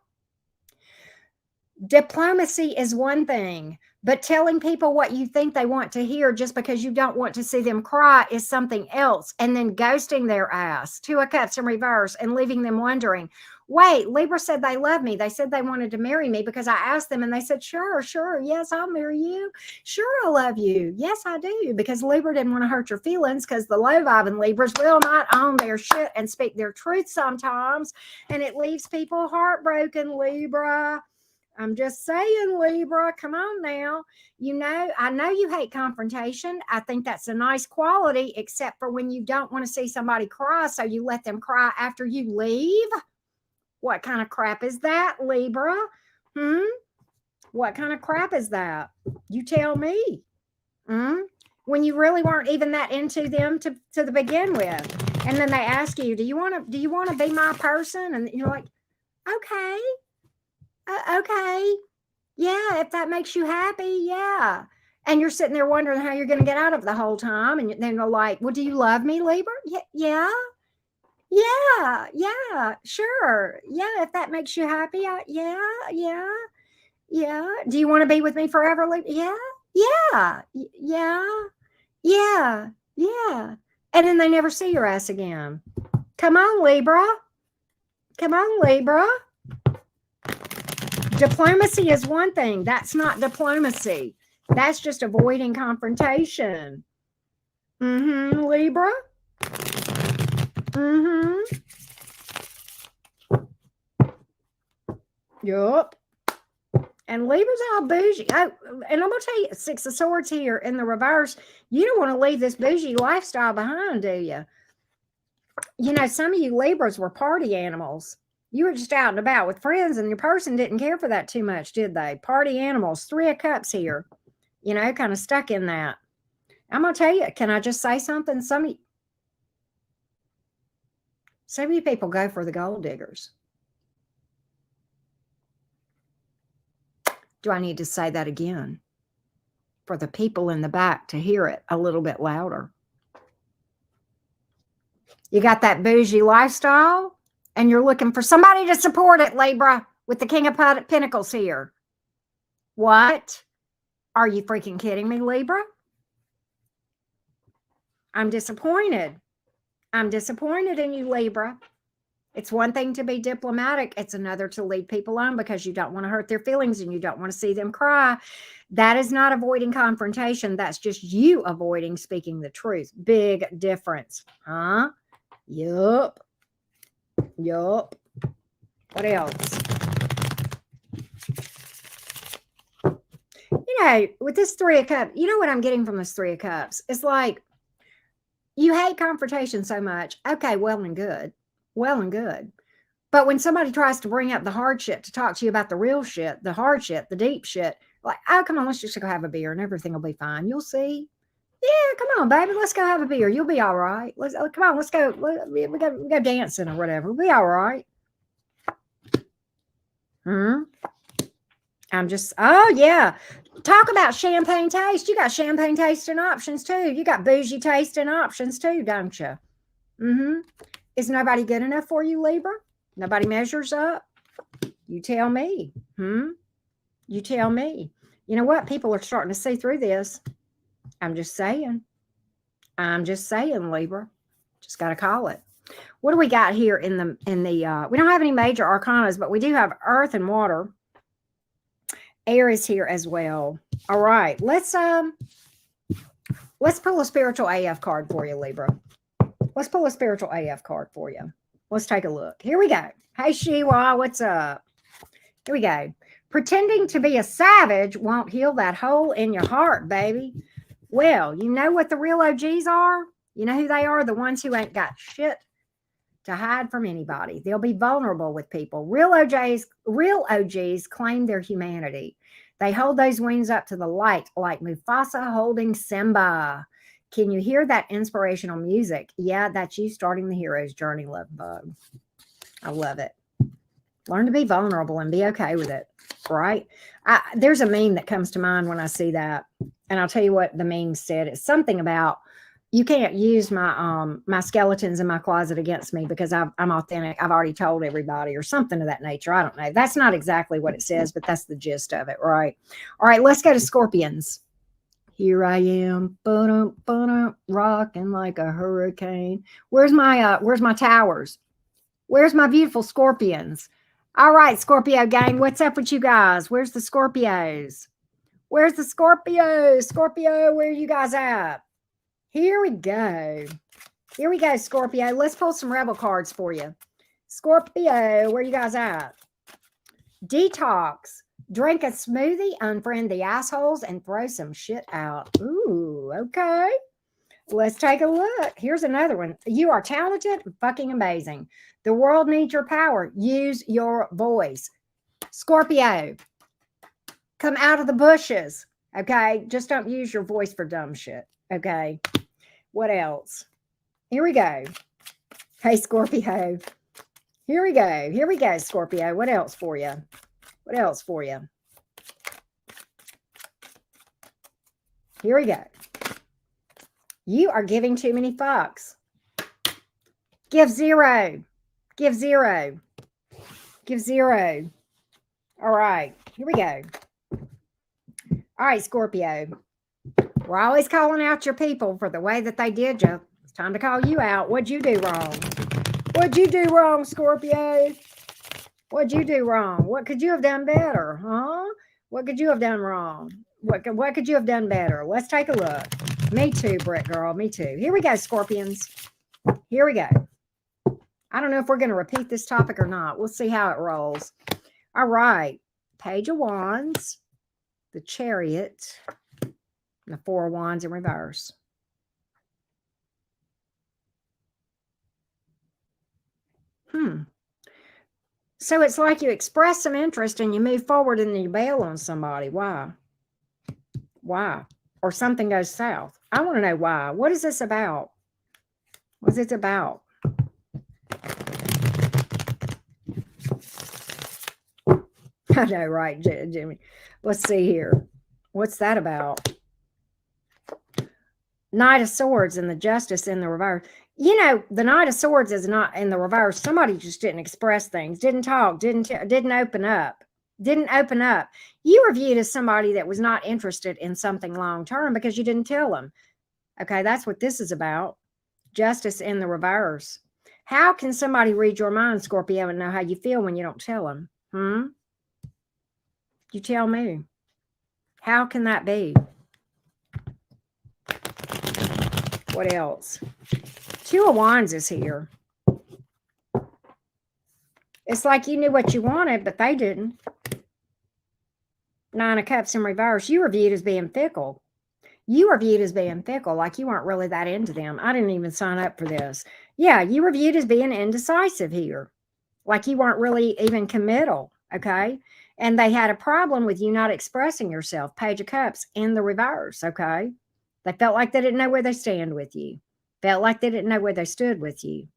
diplomacy is one thing, but telling people what you think they want to hear just because you don't want to see them cry is something else. And then ghosting their ass, Two of Cups in reverse, and leaving them wondering, wait, Libra said they love me. They said they wanted to marry me because I asked them and they said, sure, yes, I'll marry you. Sure, I love you. Yes, I do. Because Libra didn't want to hurt your feelings, because the low vibing Libras will not own their shit and speak their truth sometimes. And it leaves people heartbroken, Libra. I'm just saying, Libra, come on now. You know, I know you hate confrontation. I think that's a nice quality, except for when you don't want to see somebody cry, so you let them cry after you leave. What kind of crap is that, Libra? What kind of crap is that? You tell me. When you really weren't even that into them to begin with. And then they ask you, do you want to be my person? And you're like, okay. Okay. Yeah, if that makes you happy, yeah. And you're sitting there wondering how you're going to get out of the whole time. And then they're like, well, do you love me, Libra? Yeah. Yeah, sure. Yeah, if that makes you happy. Yeah. Do you want to be with me forever, Libra? Yeah. And then they never see your ass again. Come on, Libra. Diplomacy is one thing. That's not diplomacy. That's just avoiding confrontation. Libra. Yup. And Libra's all bougie. Oh, and I'm going to tell you, Six of Swords here in the reverse. You don't want to leave this bougie lifestyle behind, do you? You know, some of you Libras were party animals. You were just out and about with friends, and your person didn't care for that too much, did they? Party animals. Three of Cups here. You know, kind of stuck in that. I'm going to tell you, can I just say something? Some of you people go for the gold diggers. Do I need to say that again? For the people in the back to hear it a little bit louder. You got that bougie lifestyle, and you're looking for somebody to support it, Libra, with the King of Pentacles here. What? Are you freaking kidding me, Libra? I'm disappointed. I'm disappointed in you, Libra. It's one thing to be diplomatic. It's another to leave people alone because you don't want to hurt their feelings and you don't want to see them cry. That is not avoiding confrontation. That's just you avoiding speaking the truth. Big difference. Huh? Yup. What else? You know, with this Three of Cups, you know what I'm getting from this Three of Cups? It's like, you hate confrontation so much. Okay, well and good. But when somebody tries to bring up the hard shit to talk to you about the real shit, the hard shit, the deep shit, like, oh, come on, let's just go have a beer and everything will be fine. You'll see. Yeah, come on, baby. Let's go have a beer. You'll be all right. Come on, let's go. We go dancing or whatever. We'll be all right. I'm just, oh, yeah. Talk about champagne taste. You got champagne tasting options, too. You got bougie tasting options, too, don't you? Is nobody good enough for you, Libra? Nobody measures up? You tell me. You tell me. You know what? People are starting to see through this. I'm just saying, Libra. Just got to call it. What do we got here in the we don't have any major arcanas, but we do have earth and water. Aries here as well. All right. Let's pull a spiritual AF card for you, Libra. Let's pull a spiritual AF card for you. Let's take a look. Here we go. Hey, Shiwa, what's up? Here we go. Pretending to be a savage won't heal that hole in your heart, baby. Well, you know what the real OGs are? You know who they are? The ones who ain't got shit to hide from anybody. They'll be vulnerable with people. Real OGs claim their humanity. They hold those wings up to the light like Mufasa holding Simba. Can you hear that inspirational music? Yeah, that's you starting the hero's journey, love bug. I love it. Learn to be vulnerable and be okay with it, right? There's a meme that comes to mind when I see that. And I'll tell you what the meme said. It's something about you can't use my my skeletons in my closet against me because I'm authentic. I've already told everybody, or something of that nature. I don't know. That's not exactly what it says, but that's the gist of it, right? All right, let's go to Scorpions. Here I am, rocking like a hurricane. Where's my towers? Where's my beautiful Scorpions? All right, Scorpio gang, what's up with you guys? Where's the Scorpios? Where's the Scorpios? Scorpio, where are you guys at? Here we go. Here we go, Scorpio. Let's pull some rebel cards for you. Scorpio, where you guys at? Detox. Drink a smoothie, unfriend the assholes, and throw some shit out. Ooh, okay. Let's take a look. Here's another one. You are talented and fucking amazing. The world needs your power. Use your voice. Scorpio, come out of the bushes. Okay? Just don't use your voice for dumb shit. Okay? What else? Here we go. Hey, Scorpio. Here we go. Here we go, Scorpio. What else for you? What else for you? Here we go. You are giving too many fucks. Give zero. Give zero. Give zero. All right. Here we go. All right, Scorpio. We're always calling out your people for the way that they did you. It's time to call you out. What'd you do wrong? What'd you do wrong, Scorpio? What'd you do wrong? What could you have done better, huh? What could you have done wrong? What could you have done better? Let's take a look. Me too, Brett girl. Me too. Here we go, Scorpions. Here we go. I don't know if we're going to repeat this topic or not. We'll see how it rolls. All right. Page of Wands, the Chariot, and the Four of Wands in reverse. So it's like you express some interest and you move forward and then you bail on somebody. Why? Why? Or something goes south. I want to know why. What is this about? What's it about? I know, right, Jimmy? Let's see here. What's that about? Knight of Swords and the Justice in the reverse. You know, the Knight of Swords is not in the reverse. Somebody just didn't express things, didn't talk, didn't open up, didn't open up. You were viewed as somebody that was not interested in something long-term because you didn't tell them. Okay, that's what this is about. Justice in the reverse. How can somebody read your mind, Scorpio, and know how you feel when you don't tell them? You tell me. How can that be? What else? Two of Wands is here. It's like you knew what you wanted, but they didn't. Nine of Cups in reverse. You were viewed as being fickle. You were viewed as being fickle, like you weren't really that into them. I didn't even sign up for this. Yeah, you were viewed as being indecisive here. Like you weren't really even committal, okay? And they had a problem with you not expressing yourself. Page of Cups in the reverse, okay? They felt like they didn't know where they stand with you. Felt like they didn't know where they stood with you.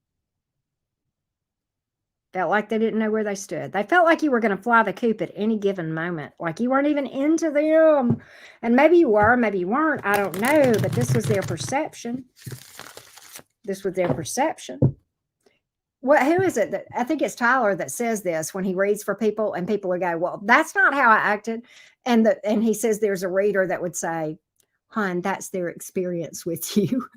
Felt like they didn't know where they stood. They felt like you were going to fly the coop at any given moment. Like you weren't even into them. And maybe you were, maybe you weren't. I don't know. But this was their perception. This was their perception. Who is it that, I think it's Tyler that says this when he reads for people and people will go, well, that's not how I acted. And he says there's a reader that would say, hon, that's their experience with you.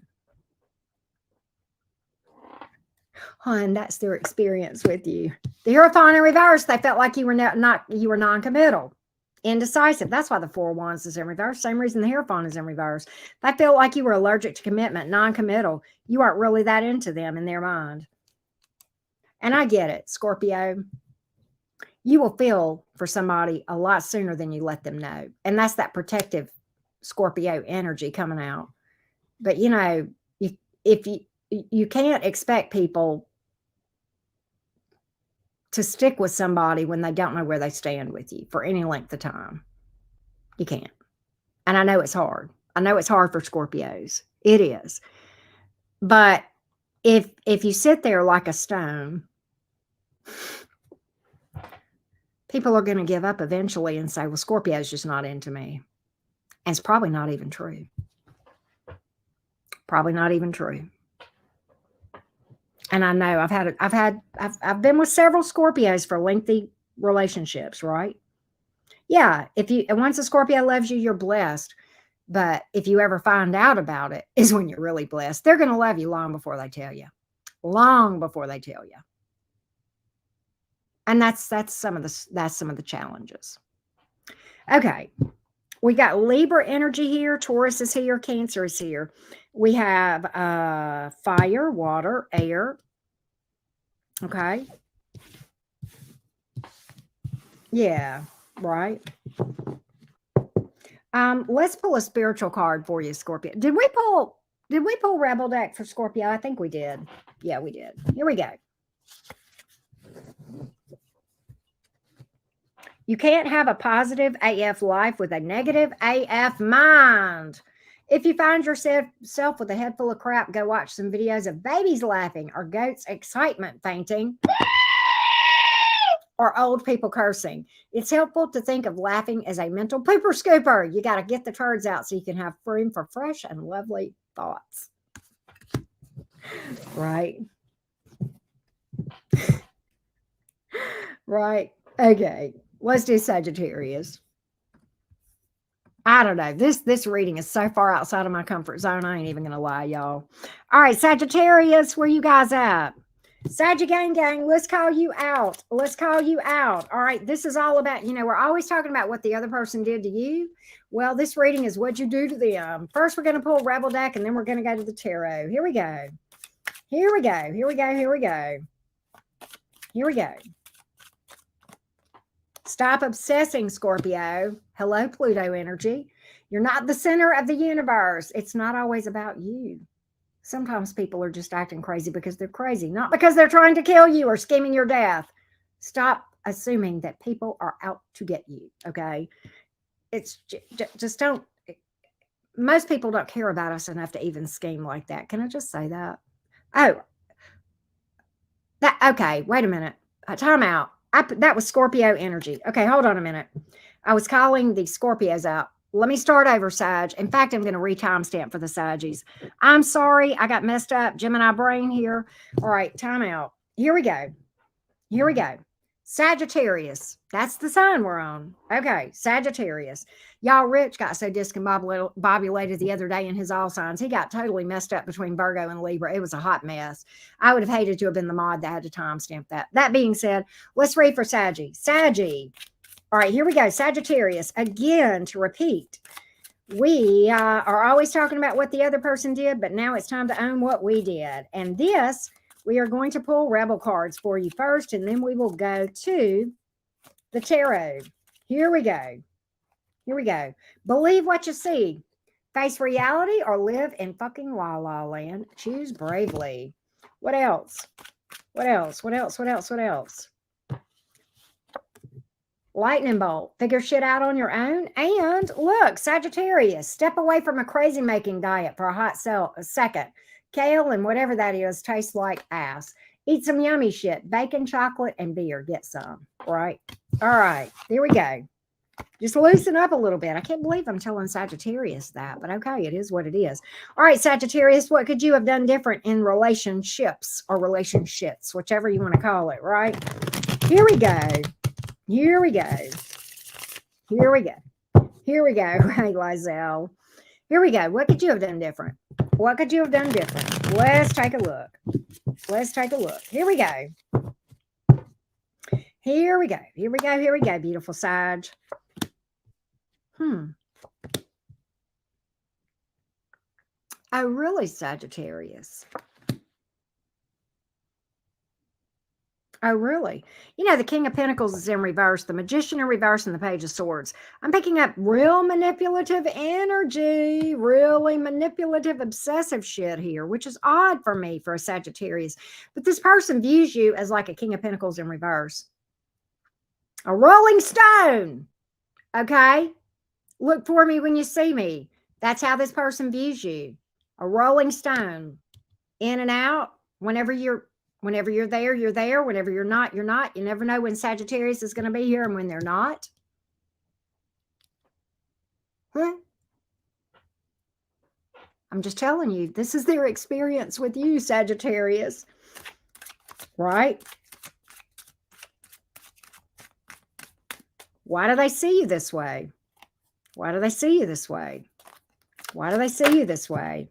Hon, that's their experience with you. The Hierophant in reverse, they felt like you were non-committal, indecisive. That's why the Four of Wands is in reverse. Same reason the Hierophant is in reverse. They felt like you were allergic to commitment, non-committal. You aren't really that into them in their mind. And I get it, Scorpio. You will feel for somebody a lot sooner than you let them know. And that's that protective Scorpio energy coming out. But, you know, if you can't expect people to stick with somebody when they don't know where they stand with you for any length of time. You can't. And I know it's hard. I know it's hard for Scorpios. It is. But if you sit there like a stone, people are going to give up eventually and say, well, Scorpio's just not into me. And it's probably not even true. Probably not even true. And I know I've been with several Scorpios for lengthy relationships, right? Yeah, once a Scorpio loves you, you're blessed. But if you ever find out about it, is when you're really blessed. They're going to love you long before they tell you. Long before they tell you. And that's some of the challenges. Okay. We got Libra energy here, Taurus is here, Cancer is here. We have fire, water, air. Okay. Yeah, right. Let's pull a spiritual card for you, Scorpio. Did we pull Rebel deck for Scorpio? I think we did. Yeah, we did. Here we go. You can't have a positive AF life with a negative AF mind. If you find yourself with a head full of crap, go watch some videos of babies laughing or goats excitement fainting or old people cursing. It's helpful to think of laughing as a mental pooper scooper. You got to get the turds out so you can have room for fresh and lovely thoughts. Right? Right. Okay. Let's do Sagittarius. I don't know. This reading is so far outside of my comfort zone. I ain't even going to lie, y'all. All right, Sagittarius, where you guys at? Saggy gang, let's call you out. Let's call you out. All right, this is all about, we're always talking about what the other person did to you. Well, this reading is what you do to them. First, we're going to pull Rebel deck, and then we're going to go to the tarot. Here we go. Here we go. Here we go. Here we go. Here we go. Stop obsessing, Scorpio. Hello, Pluto energy. You're not the center of the universe. It's not always about you. Sometimes people are just acting crazy because they're crazy, not because they're trying to kill you or scheming your death. Stop assuming that people are out to get you, okay? It's just don't. Most people don't care about us enough to even scheme like that. Can I just say that? Oh, okay, wait a minute. Time out. That was Scorpio energy. Okay, hold on a minute. I was calling the Scorpios out. Let me start over, Sag. In fact, I'm going to re-timestamp for the Saggies. I'm sorry. I got messed up. Gemini brain here. All right, time out. Here we go. Here we go. Sagittarius. That's the sign we're on. Okay, Sagittarius. Y'all, Rich got so discombobulated the other day in his all signs. He got totally messed up between Virgo and Libra. It was a hot mess. I would have hated to have been the mod that had to timestamp that. That being said, let's read for Saggy. Saggy. All right, here we go. Sagittarius. Again, to repeat, we are always talking about what the other person did, but now it's time to own what we did. And this, we are going to pull Rebel cards for you first, and then we will go to the tarot. Here we go. Here we go. Believe what you see. Face reality or live in fucking la la land. Choose bravely. What else? What else? What else? What else? What else? Lightning bolt. Figure shit out on your own. And look, Sagittarius, step away from a crazy making diet for a second. Kale and whatever that is tastes like ass. Eat some yummy shit. Bacon, chocolate, and beer. Get some. Right? All right. Here we go. Just loosen up a little bit. I can't believe I'm telling Sagittarius that, but okay, it is what it is. All right, Sagittarius, what could you have done different in relationships or relationships, whichever you want to call it, right? Here we go. Here we go. Here we go. Here we go. Right, Lizelle. Here we go. What could you have done different? What could you have done different? Let's take a look. Let's take a look. Here we go. Here we go. Here we go. Here we go. Beautiful Sag. Oh, really, Sagittarius? Oh, really? The King of Pentacles is in reverse, the Magician in reverse, and the Page of Swords. I'm picking up real manipulative energy, really manipulative, obsessive shit here, which is odd for me for a Sagittarius. But this person views you as like a King of Pentacles in reverse. A rolling stone. Okay? Look for me when you see me. That's how this person views you. A rolling stone. In and out. Whenever you're there, you're there. Whenever you're not, you're not. You never know when Sagittarius is going to be here and when they're not. I'm just telling you, this is their experience with you, Sagittarius. Right? Why do they see you this way? Why do they see you this way? Why do they see you this way?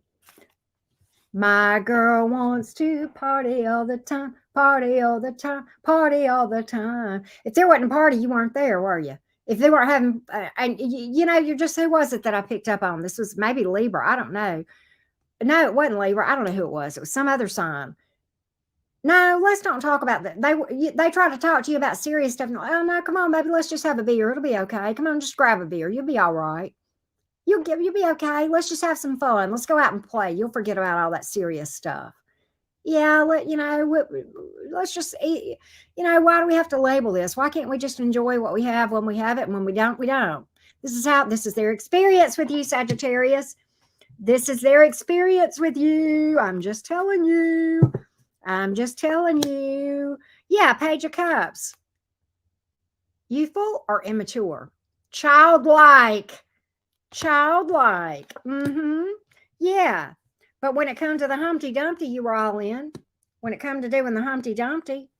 My girl wants to party all the time, party all the time, party all the time. If there wasn't a party, you weren't there, were you? If they weren't having, and you know, you're just, who was it that I picked up on? This was maybe Libra. I don't know. No, it wasn't Libra. I don't know who it was. It was some other sign. No, let's not talk about that. They try to talk to you about serious stuff. Oh, no, come on, baby. Let's just have a beer. It'll be okay. Come on, just grab a beer. You'll be all right. You'll be okay. Let's just have some fun. Let's go out and play. You'll forget about all that serious stuff. Yeah, let's just, why do we have to label this? Why can't we just enjoy what we have when we have it, and when we don't, we don't? This is their experience with you, Sagittarius. This is their experience with you. I'm just telling you. I'm just telling you. Yeah, Page of Cups. Youthful or immature? Childlike. Childlike. Yeah. But when it comes to the Humpty Dumpty, you were all in. When it comes to doing the Humpty Dumpty.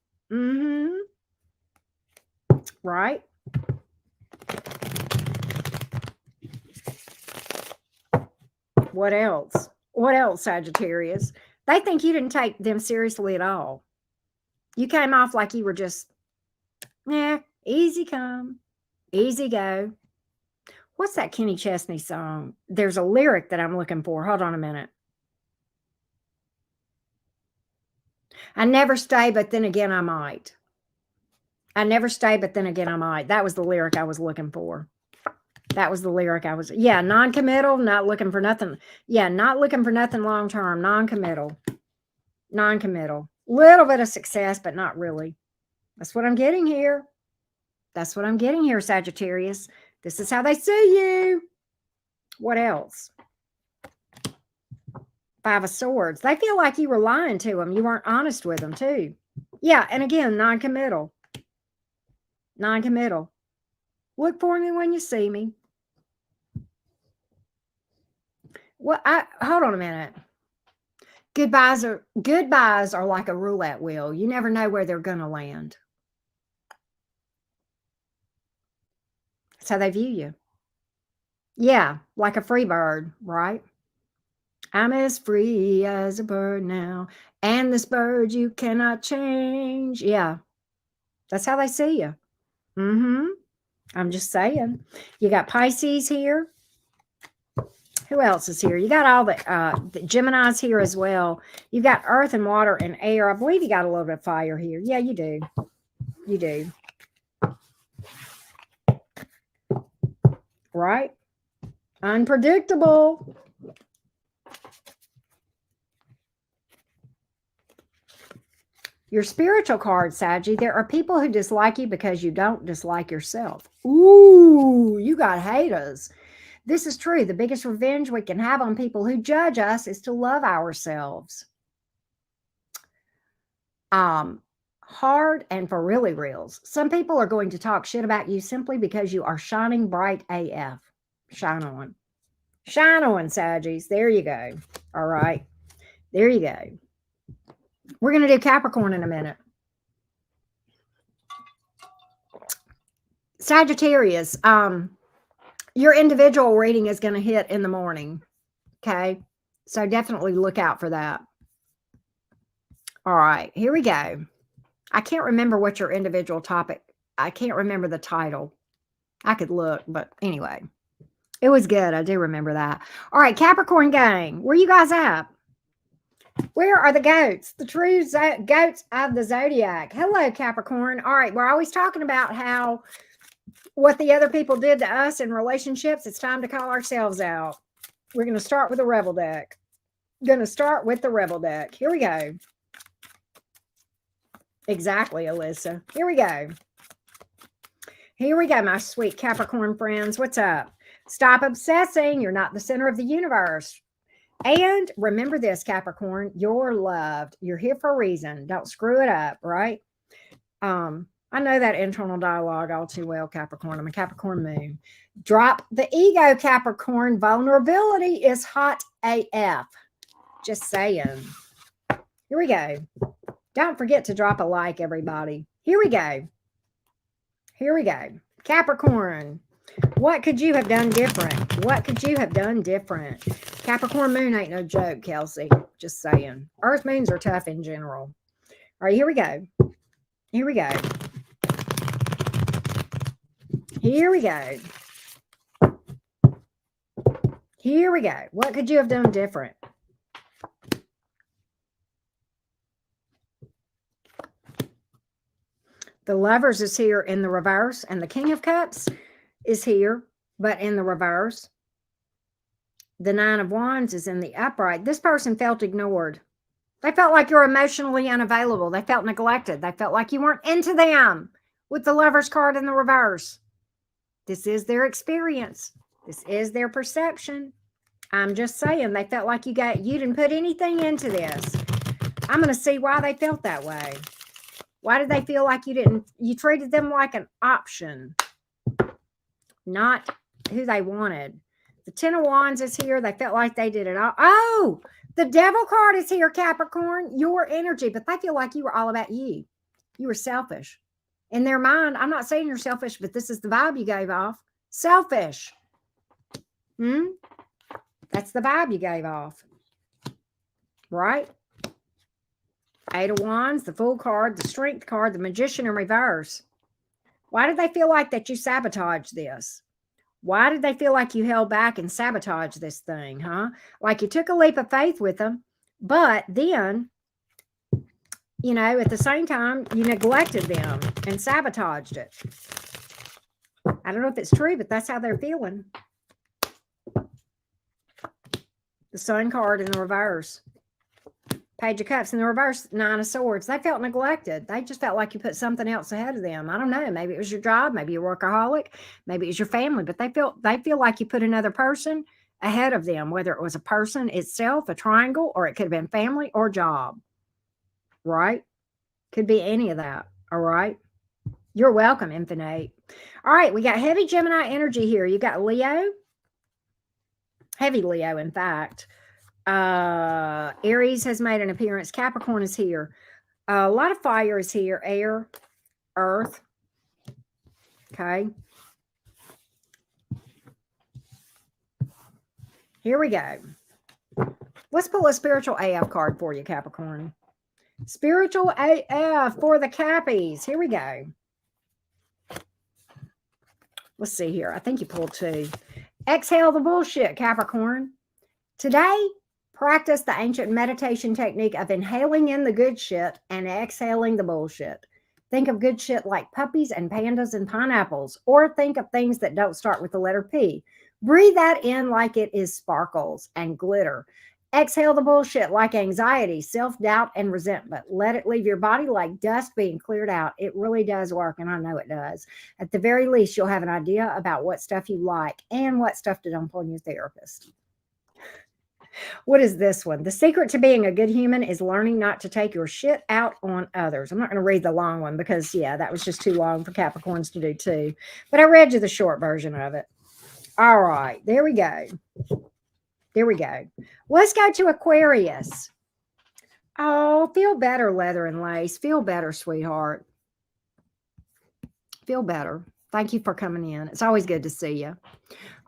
Right? What else? What else, Sagittarius? They think you didn't take them seriously at all. You came off like you were just, easy come, easy go. What's that Kenny Chesney song? There's a lyric that I'm looking for. Hold on a minute. I never stay, but then again I might. I never stay, but then again I might. That was the lyric I was looking for. That was the lyric I was, non-committal, not looking for nothing. Yeah, not looking for nothing long-term, non-committal. Non-committal. Little bit of success, but not really. That's what I'm getting here. That's what I'm getting here, Sagittarius. This is how they see you. What else? Five of Swords. They feel like you were lying to them. You weren't honest with them, too. Yeah, and again, non-committal. Non-committal. Look for me when you see me. Well, hold on a minute. Goodbyes are like a roulette wheel. You never know where they're going to land. That's how they view you. Yeah, like a free bird, right? I'm as free as a bird now, and this bird you cannot change. Yeah, that's how they see you. I'm just saying. You got Pisces here. Who else is here? You got all the Geminis here as well. You've got earth and water and air. I believe you got a little bit of fire here. Yeah, you do. You do. Right? Unpredictable. Your spiritual card, Saggy. There are people who dislike you because you don't dislike yourself. Ooh, you got haters. This is true. The biggest revenge we can have on people who judge us is to love ourselves. Hard and for really reals. Some people are going to talk shit about you simply because you are shining bright AF. Shine on. Shine on, Saggies. There you go. All right. There you go. We're going to do Capricorn in a minute. Sagittarius, your individual reading is going to hit in the morning. Okay. So definitely look out for that. All right. Here we go. I can't remember what your individual topic. I can't remember the title. I could look, but anyway, it was good. I do remember that. All right. Capricorn gang, where you guys at? Where are the goats? The true goats of the zodiac. Hello, Capricorn. All right. We're always talking about how what the other people did to us in relationships. It's time to call ourselves out. We're going to start with the Rebel deck. Going to start with the Rebel deck. Here we go. Exactly, Alyssa. Here we go. Here we go, my sweet Capricorn friends. What's up? Stop obsessing. You're not the center of the universe. And remember this, Capricorn, you're loved. You're here for a reason. Don't screw it up, right? I know that internal dialogue all too well, Capricorn. I'm a Capricorn moon. Drop the ego, Capricorn. Vulnerability is hot AF. Just saying. Here we go. Don't forget to drop a like, everybody. Here we go. Here we go. Capricorn. What could you have done different? What could you have done different? Capricorn moon ain't no joke, Kelsey. Just saying. Earth moons are tough in general. All right, here we go. Here we go. Here we go. Here we go. What could you have done different? The Lovers is here in the reverse, and the King of Cups is here, but in the reverse. The Nine of Wands is in the upright. This person felt ignored. They felt like you're emotionally unavailable. They felt neglected. They felt like you weren't into them with the Lovers card in the reverse. This is their experience. This is their perception. I'm just saying, they felt like you didn't put anything into this. I'm going to see why they felt that way. Why did they feel like you treated them like an option, not who they wanted? The Ten of Wands is here. They felt like they did it all. Oh, the Devil card is here, Capricorn. Your energy, but they feel like you were all about you. You were selfish. In their mind, I'm not saying you're selfish, but this is the vibe you gave off. Selfish. That's the vibe you gave off. Right? Eight of Wands, the Fool card, the Strength card, the Magician in reverse. Why did they feel like that you sabotaged this? Why did they feel like you held back and sabotaged this thing, huh? Like you took a leap of faith with them, but then, at the same time, you neglected them and sabotaged it. I don't know if it's true, but that's how they're feeling. The Sun card in the reverse. Page of Cups in the reverse, Nine of Swords. They felt neglected. They just felt like you put something else ahead of them. I don't know. Maybe it was your job. Maybe you're a workaholic. Maybe it was your family. But they feel like you put another person ahead of them, whether it was a person itself, a triangle, or it could have been family or job. Right? Could be any of that. All right? You're welcome, Infinite. All right. We got heavy Gemini energy here. You got Leo. Heavy Leo, in fact. Aries has made an appearance. Capricorn is here. A lot of fire is here. Air, earth. Okay. Here we go. Let's pull a spiritual AF card for you, Capricorn. Spiritual AF for the Cappies. Here we go. Let's see here. I think you pulled two. Exhale the bullshit, Capricorn. Today, practice the ancient meditation technique of inhaling in the good shit and exhaling the bullshit. Think of good shit like puppies and pandas and pineapples, or think of things that don't start with the letter P. Breathe that in like it is sparkles and glitter. Exhale the bullshit like anxiety, self-doubt, and resentment. Let it leave your body like dust being cleared out. It really does work, and I know it does. At the very least, you'll have an idea about what stuff you like and what stuff to dump on your therapist. What is this one? The secret to being a good human is learning not to take your shit out on others. I'm not going to read the long one because, yeah, that was just too long for Capricorns to do too. But I read you the short version of it. All right, there we go. There we go. Let's go to Aquarius. Oh, feel better, leather and lace. Feel better, sweetheart. Feel better. Thank you for coming in. It's always good to see you.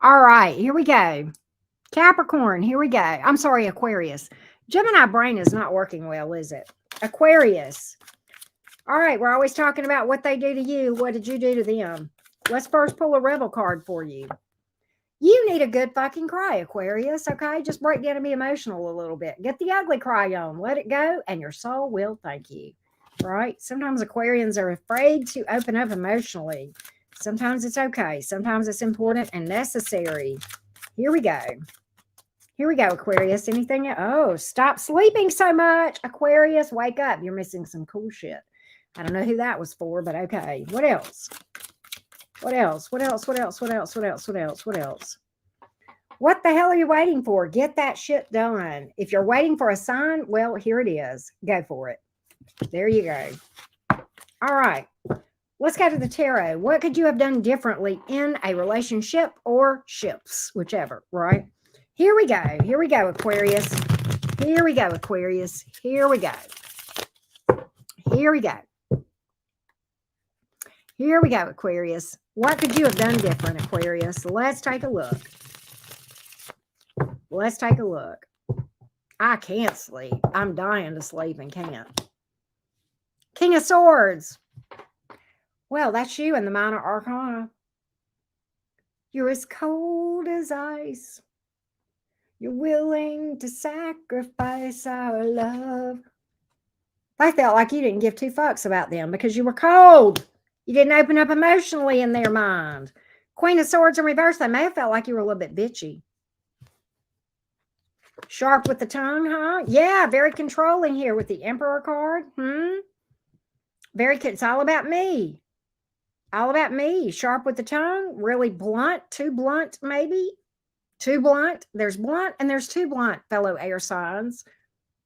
All right, here we go. Capricorn, here we go. I'm sorry, Aquarius. Gemini brain is not working well, is it? Aquarius. All right, we're always talking about what they do to you. What did you do to them? Let's first pull a rebel card for you. You need a good fucking cry, Aquarius, okay? Just break down and be emotional a little bit. Get the ugly cry on. Let it go, and your soul will thank you, right? Sometimes Aquarians are afraid to open up emotionally. Sometimes it's okay. Sometimes it's important and necessary. Here we go. Here we go, Aquarius. Anything? Oh, stop sleeping so much. Aquarius, wake up. You're missing some cool shit. I don't know who that was for, but okay. What else? What else? What else? What else? What else? What else? What else? What else? What the hell are you waiting for? Get that shit done. If you're waiting for a sign, well, here it is. Go for it. There you go. All right. Let's go to the tarot. What could you have done differently in a relationship or ships, whichever, right? Here we go. Here we go, Aquarius. Here we go, Aquarius. Here we go. Here we go. Here we go, Aquarius. What could you have done different, Aquarius? Let's take a look. Let's take a look. I can't sleep. I'm dying to sleep and can't. King of Swords. Well, that's you in the minor arcana. You're as cold as ice. You're willing to sacrifice our love. I felt like you didn't give two fucks about them because you were cold. You didn't open up emotionally in their mind. Queen of Swords in reverse. They may have felt like you were a little bit bitchy. Sharp with the tongue, huh? Yeah, very controlling here with the Emperor card. It's all about me. All about me. Sharp with the tongue. Really blunt. Too blunt, maybe. Too blunt. There's blunt and there's too blunt, fellow air signs.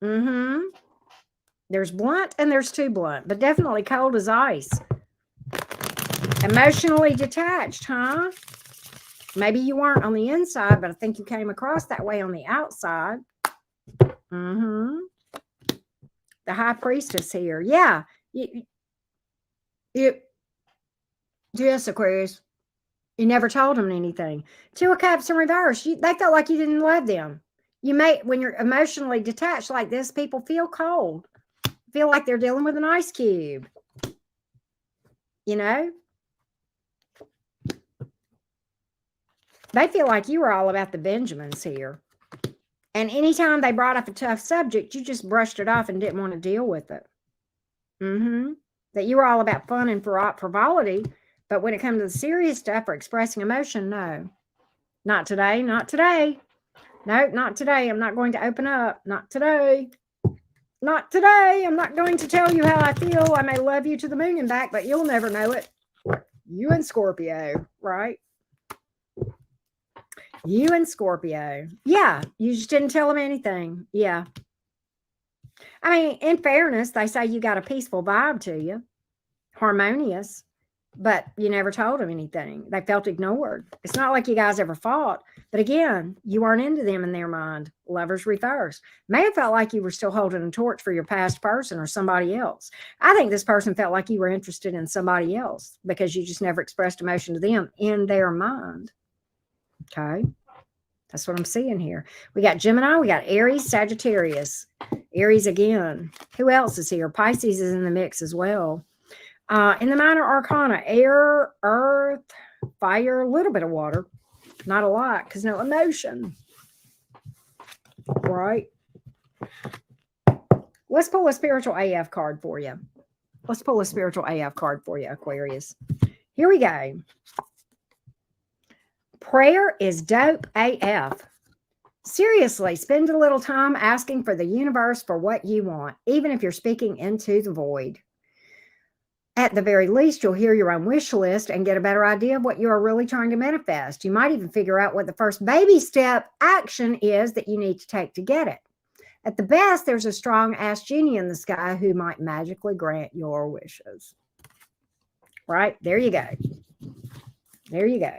There's blunt and there's too blunt, but definitely cold as ice. Emotionally detached, huh? Maybe you weren't on the inside, but I think you came across that way on the outside. The High Priestess here. Yeah. Yes, Aquarius. You never told them anything. Two of Cups in reverse. They felt like you didn't love them. When you're emotionally detached like this, people feel cold. Feel like they're dealing with an ice cube. You know? They feel like you were all about the Benjamins here. And anytime they brought up a tough subject, you just brushed it off and didn't want to deal with it. That you were all about fun and frivolity. But when it comes to the serious stuff or expressing emotion, no. Not today. Not today. No, not today. I'm not going to open up. Not today. Not today. I'm not going to tell you how I feel. I may love you to the moon and back, but you'll never know it. You and Scorpio, right? You and Scorpio. Yeah, you just didn't tell them anything. Yeah. I mean, in fairness, they say you got a peaceful vibe to you. Harmonious. But you never told them anything. They felt ignored. It's not like you guys ever fought. But again, you weren't into them in their mind. Lovers reverse. May have felt like you were still holding a torch for your past person or somebody else. I think this person felt like you were interested in somebody else because you just never expressed emotion to them in their mind. Okay. That's what I'm seeing here. We got Gemini. We got Aries, Sagittarius. Aries again. Who else is here? Pisces is in the mix as well. In the minor arcana, air, earth, fire, a little bit of water. Not a lot because no emotion. Right? Let's pull a spiritual AF card for you. Let's pull a spiritual AF card for you, Aquarius. Here we go. Prayer is dope AF. Seriously, spend a little time asking for the universe for what you want, even if you're speaking into the void. At the very least, you'll hear your own wish list and get a better idea of what you are really trying to manifest. You might even figure out what the first baby step action is that you need to take to get it. At the best, there's a strong ass genie in the sky who might magically grant your wishes. Right? There you go. There you go.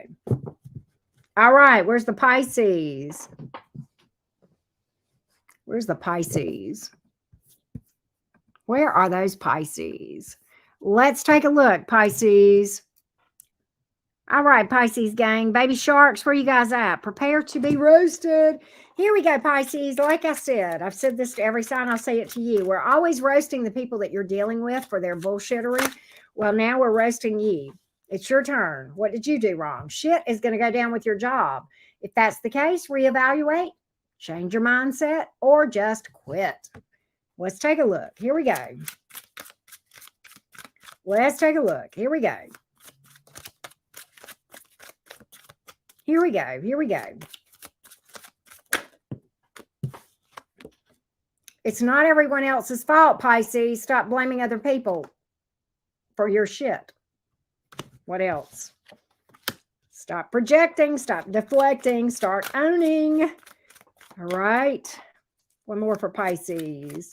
All right. Where's the Pisces? Where's the Pisces? Where are those Pisces? Let's take a look, Pisces. All right, Pisces gang. Baby sharks, where you guys at? Prepare to be roasted. Here we go, Pisces. Like I said, I've said this to every sign. I'll say it to you. We're always roasting the people that you're dealing with for their bullshittery. Well, now we're roasting you. It's your turn. What did you do wrong? Shit is going to go down with your job. If that's the case, reevaluate, change your mindset, or just quit. Let's take a look. Here we go. Let's take a look. Here we go. Here we go. Here we go. It's not everyone else's fault, Pisces. Stop blaming other people for your shit. What else? Stop projecting. Stop deflecting. Start owning. All right. One more for Pisces.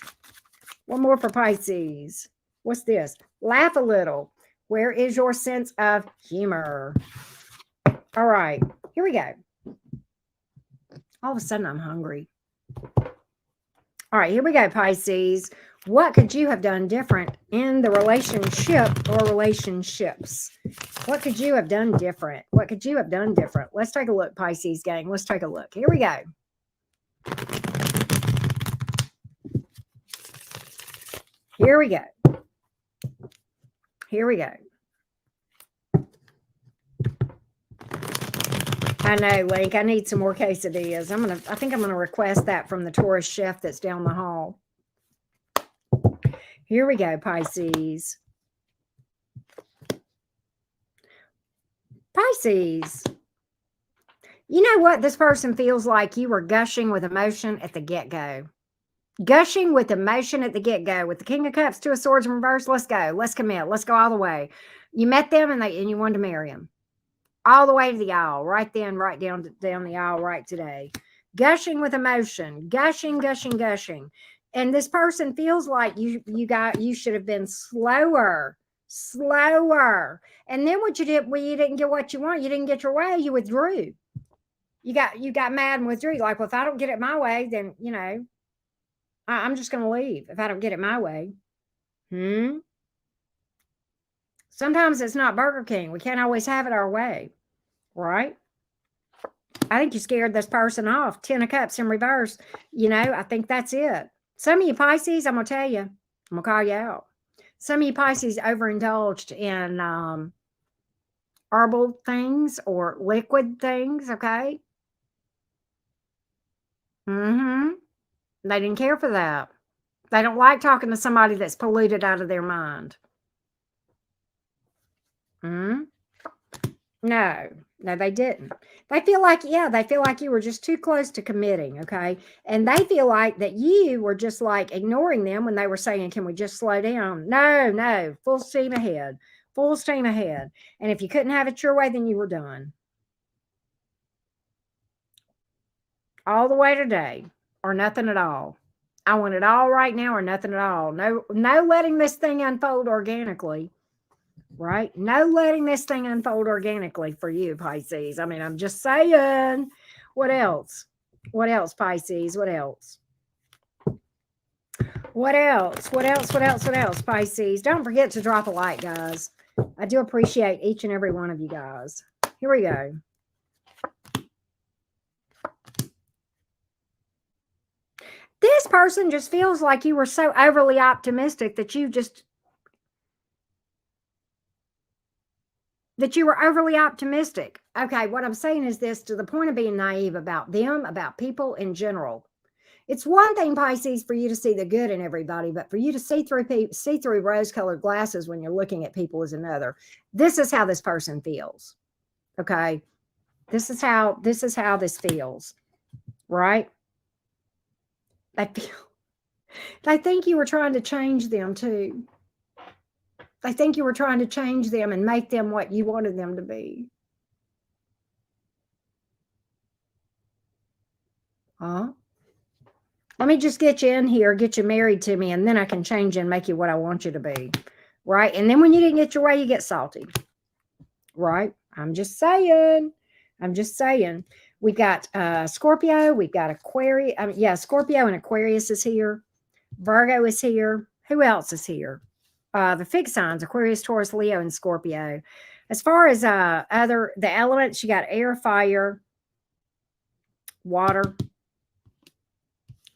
One more for Pisces. What's this? Laugh a little. Where is your sense of humor? All right, here we go. All of a sudden, I'm hungry. All right, here we go, Pisces. What could you have done different in the relationship or relationships? What could you have done different? What could you have done different? Let's take a look, Pisces gang. Let's take a look. Here we go. Here we go. Here we go. I know, Link. I need some more quesadillas. I think I'm gonna request that from the Taurus chef that's down the hall. Here we go, Pisces. Pisces. You know what? This person feels like you were gushing with emotion at the get-go. Gushing with emotion at the get-go. With the King of Cups, Two of Swords in reverse. Let's go. Let's commit. Let's go all the way. You met them and you wanted to marry them. All the way to the aisle. Right then, right down the aisle right today. Gushing with emotion. Gushing, gushing, gushing. And this person feels like you should have been slower. And then what you did, well, you didn't get what you want. You didn't get your way. You withdrew. You got mad and withdrew. Like, well, if I don't get it my way, then, you know, I'm just going to leave if I don't get it my way. Sometimes it's not Burger King. We can't always have it our way, right? I think you scared this person off. 10 of Cups in reverse. You know, I think that's it. Some of you Pisces, I'm going to tell you, I'm going to call you out. Some of you Pisces overindulged in herbal things or liquid things, okay? They didn't care for that. They don't like talking to somebody that's polluted out of their mind. No, they didn't. They feel like you were just too close to committing, okay? And they feel like that you were just like ignoring them when they were saying, can we just slow down? No, full steam ahead. Full steam ahead. And if you couldn't have it your way, then you were done. All the way today, or nothing at all. I want it all right now or nothing at all. No letting this thing unfold organically. Right? No letting this thing unfold organically for you, Pisces. I mean, I'm just saying. What else? What else, Pisces? What else? What else? What else? What else? What else, Pisces? Don't forget to drop a like, guys. I do appreciate each and every one of you guys. Here we go. This person just feels like you were so overly optimistic that you were overly optimistic. Okay, what I'm saying is this, to the point of being naive about them, about people in general. It's one thing, Pisces, for you to see the good in everybody, but for you to see through rose-colored glasses when you're looking at people is another. This is how this person feels. Okay? This is how this feels. Right? They think you were trying to change them too. They think you were trying to change them and make them what you wanted them to be. Huh? Let me just get you in here, get you married to me, and then I can change you and make you what I want you to be. Right? And then when you didn't get your way, you get salty. Right? I'm just saying. We've got Scorpio. We've got Aquarius. Scorpio and Aquarius is here. Virgo is here. Who else is here? The fixed signs, Aquarius, Taurus, Leo, and Scorpio. As far as the elements, you got air, fire, water.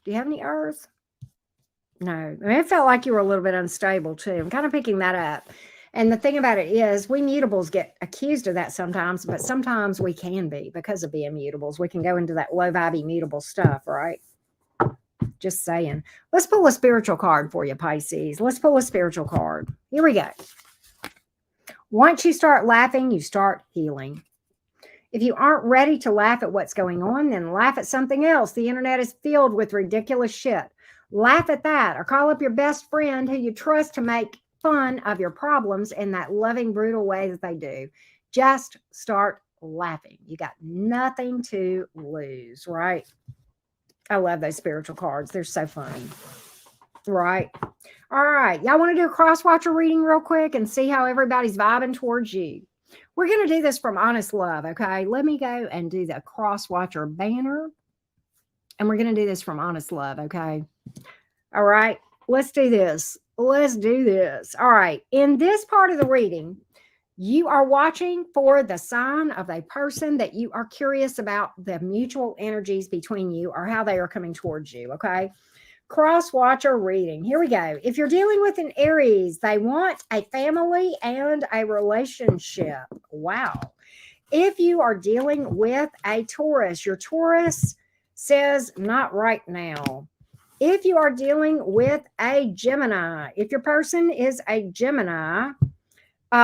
Do you have any earth? No. I mean, it felt like you were a little bit unstable too. I'm kind of picking that up. And the thing about it is, we mutables get accused of that sometimes, but sometimes we can be because of being mutables. We can go into that low vibe mutable stuff, right? Just saying. Let's pull a spiritual card for you, Pisces. Let's pull a spiritual card. Here we go. Once you start laughing, you start healing. If you aren't ready to laugh at what's going on, then laugh at something else. The internet is filled with ridiculous shit. Laugh at that, or call up your best friend who you trust to make fun of your problems in that loving, brutal way that they do. Just start laughing. You got nothing to lose, right? I love those spiritual cards. They're so funny. Right. All right. Y'all want to do a cross-watcher reading real quick and see how everybody's vibing towards you? We're going to do this from honest love, okay? Let me go and do the cross-watcher banner. And we're going to do this from honest love, okay? All right. Let's do this. Let's do this. All right. In this part of the reading, you are watching for the sign of a person that you are curious about the mutual energies between you or how they are coming towards you, okay? Cross-watcher reading. Here we go. If you're dealing with an Aries, they want a family and a relationship. Wow. If you are dealing with a Taurus, your Taurus says not right now. If you are dealing with a Gemini, if your person is a Gemini, they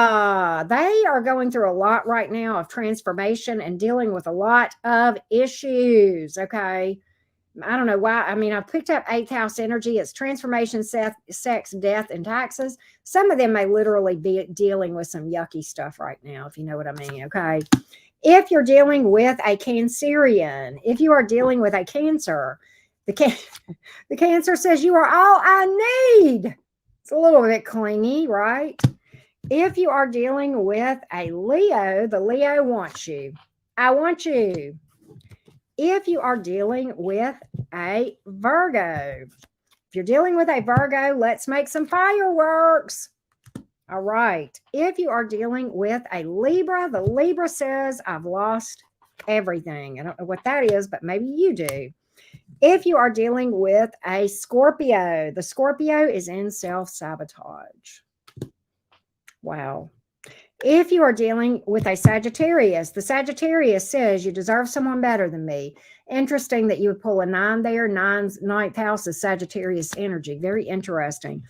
are going through a lot right now of transformation and dealing with a lot of issues, okay? I don't know why. I mean, I picked up 8th house energy. It's transformation, sex, death, and taxes. Some of them may literally be dealing with some yucky stuff right now, if you know what I mean, okay? If you're dealing with a Cancerian, if you are dealing with a Cancer, the Cancer says you are all I need. It's a little bit clingy, right? If you are dealing with a Leo, the Leo wants you. I want you. If you are dealing with a Virgo, if you're dealing with a Virgo, let's make some fireworks. All right. If you are dealing with a Libra, the Libra says, I've lost everything. I don't know what that is, but maybe you do. If you are dealing with a Scorpio, the Scorpio is in self-sabotage. Wow. If you are dealing with a Sagittarius, the Sagittarius says you deserve someone better than me. Interesting that you would pull a 9 there. 9th house is Sagittarius energy. Very interesting.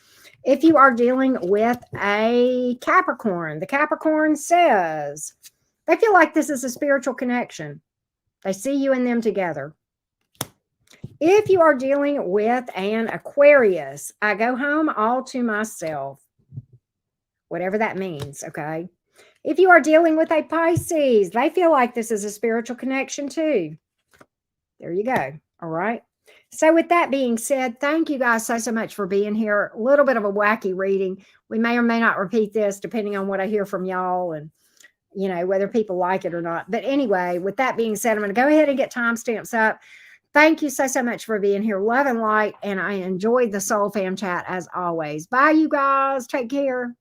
If you are dealing with a Capricorn, the Capricorn says they feel like this is a spiritual connection. They see you and them together. If you are dealing with an Aquarius, I go home all to myself. Whatever that means, okay? If you are dealing with a Pisces, they feel like this is a spiritual connection too. There you go. All right. So with that being said, thank you guys so much for being here. A little bit of a wacky reading. We may or may not repeat this depending on what I hear from y'all and, you know, whether people like it or not. But anyway, with that being said, I'm going to go ahead and get timestamps up. Thank you so much for being here. Love and light. And I enjoyed the Soul Fam chat as always. Bye, you guys. Take care.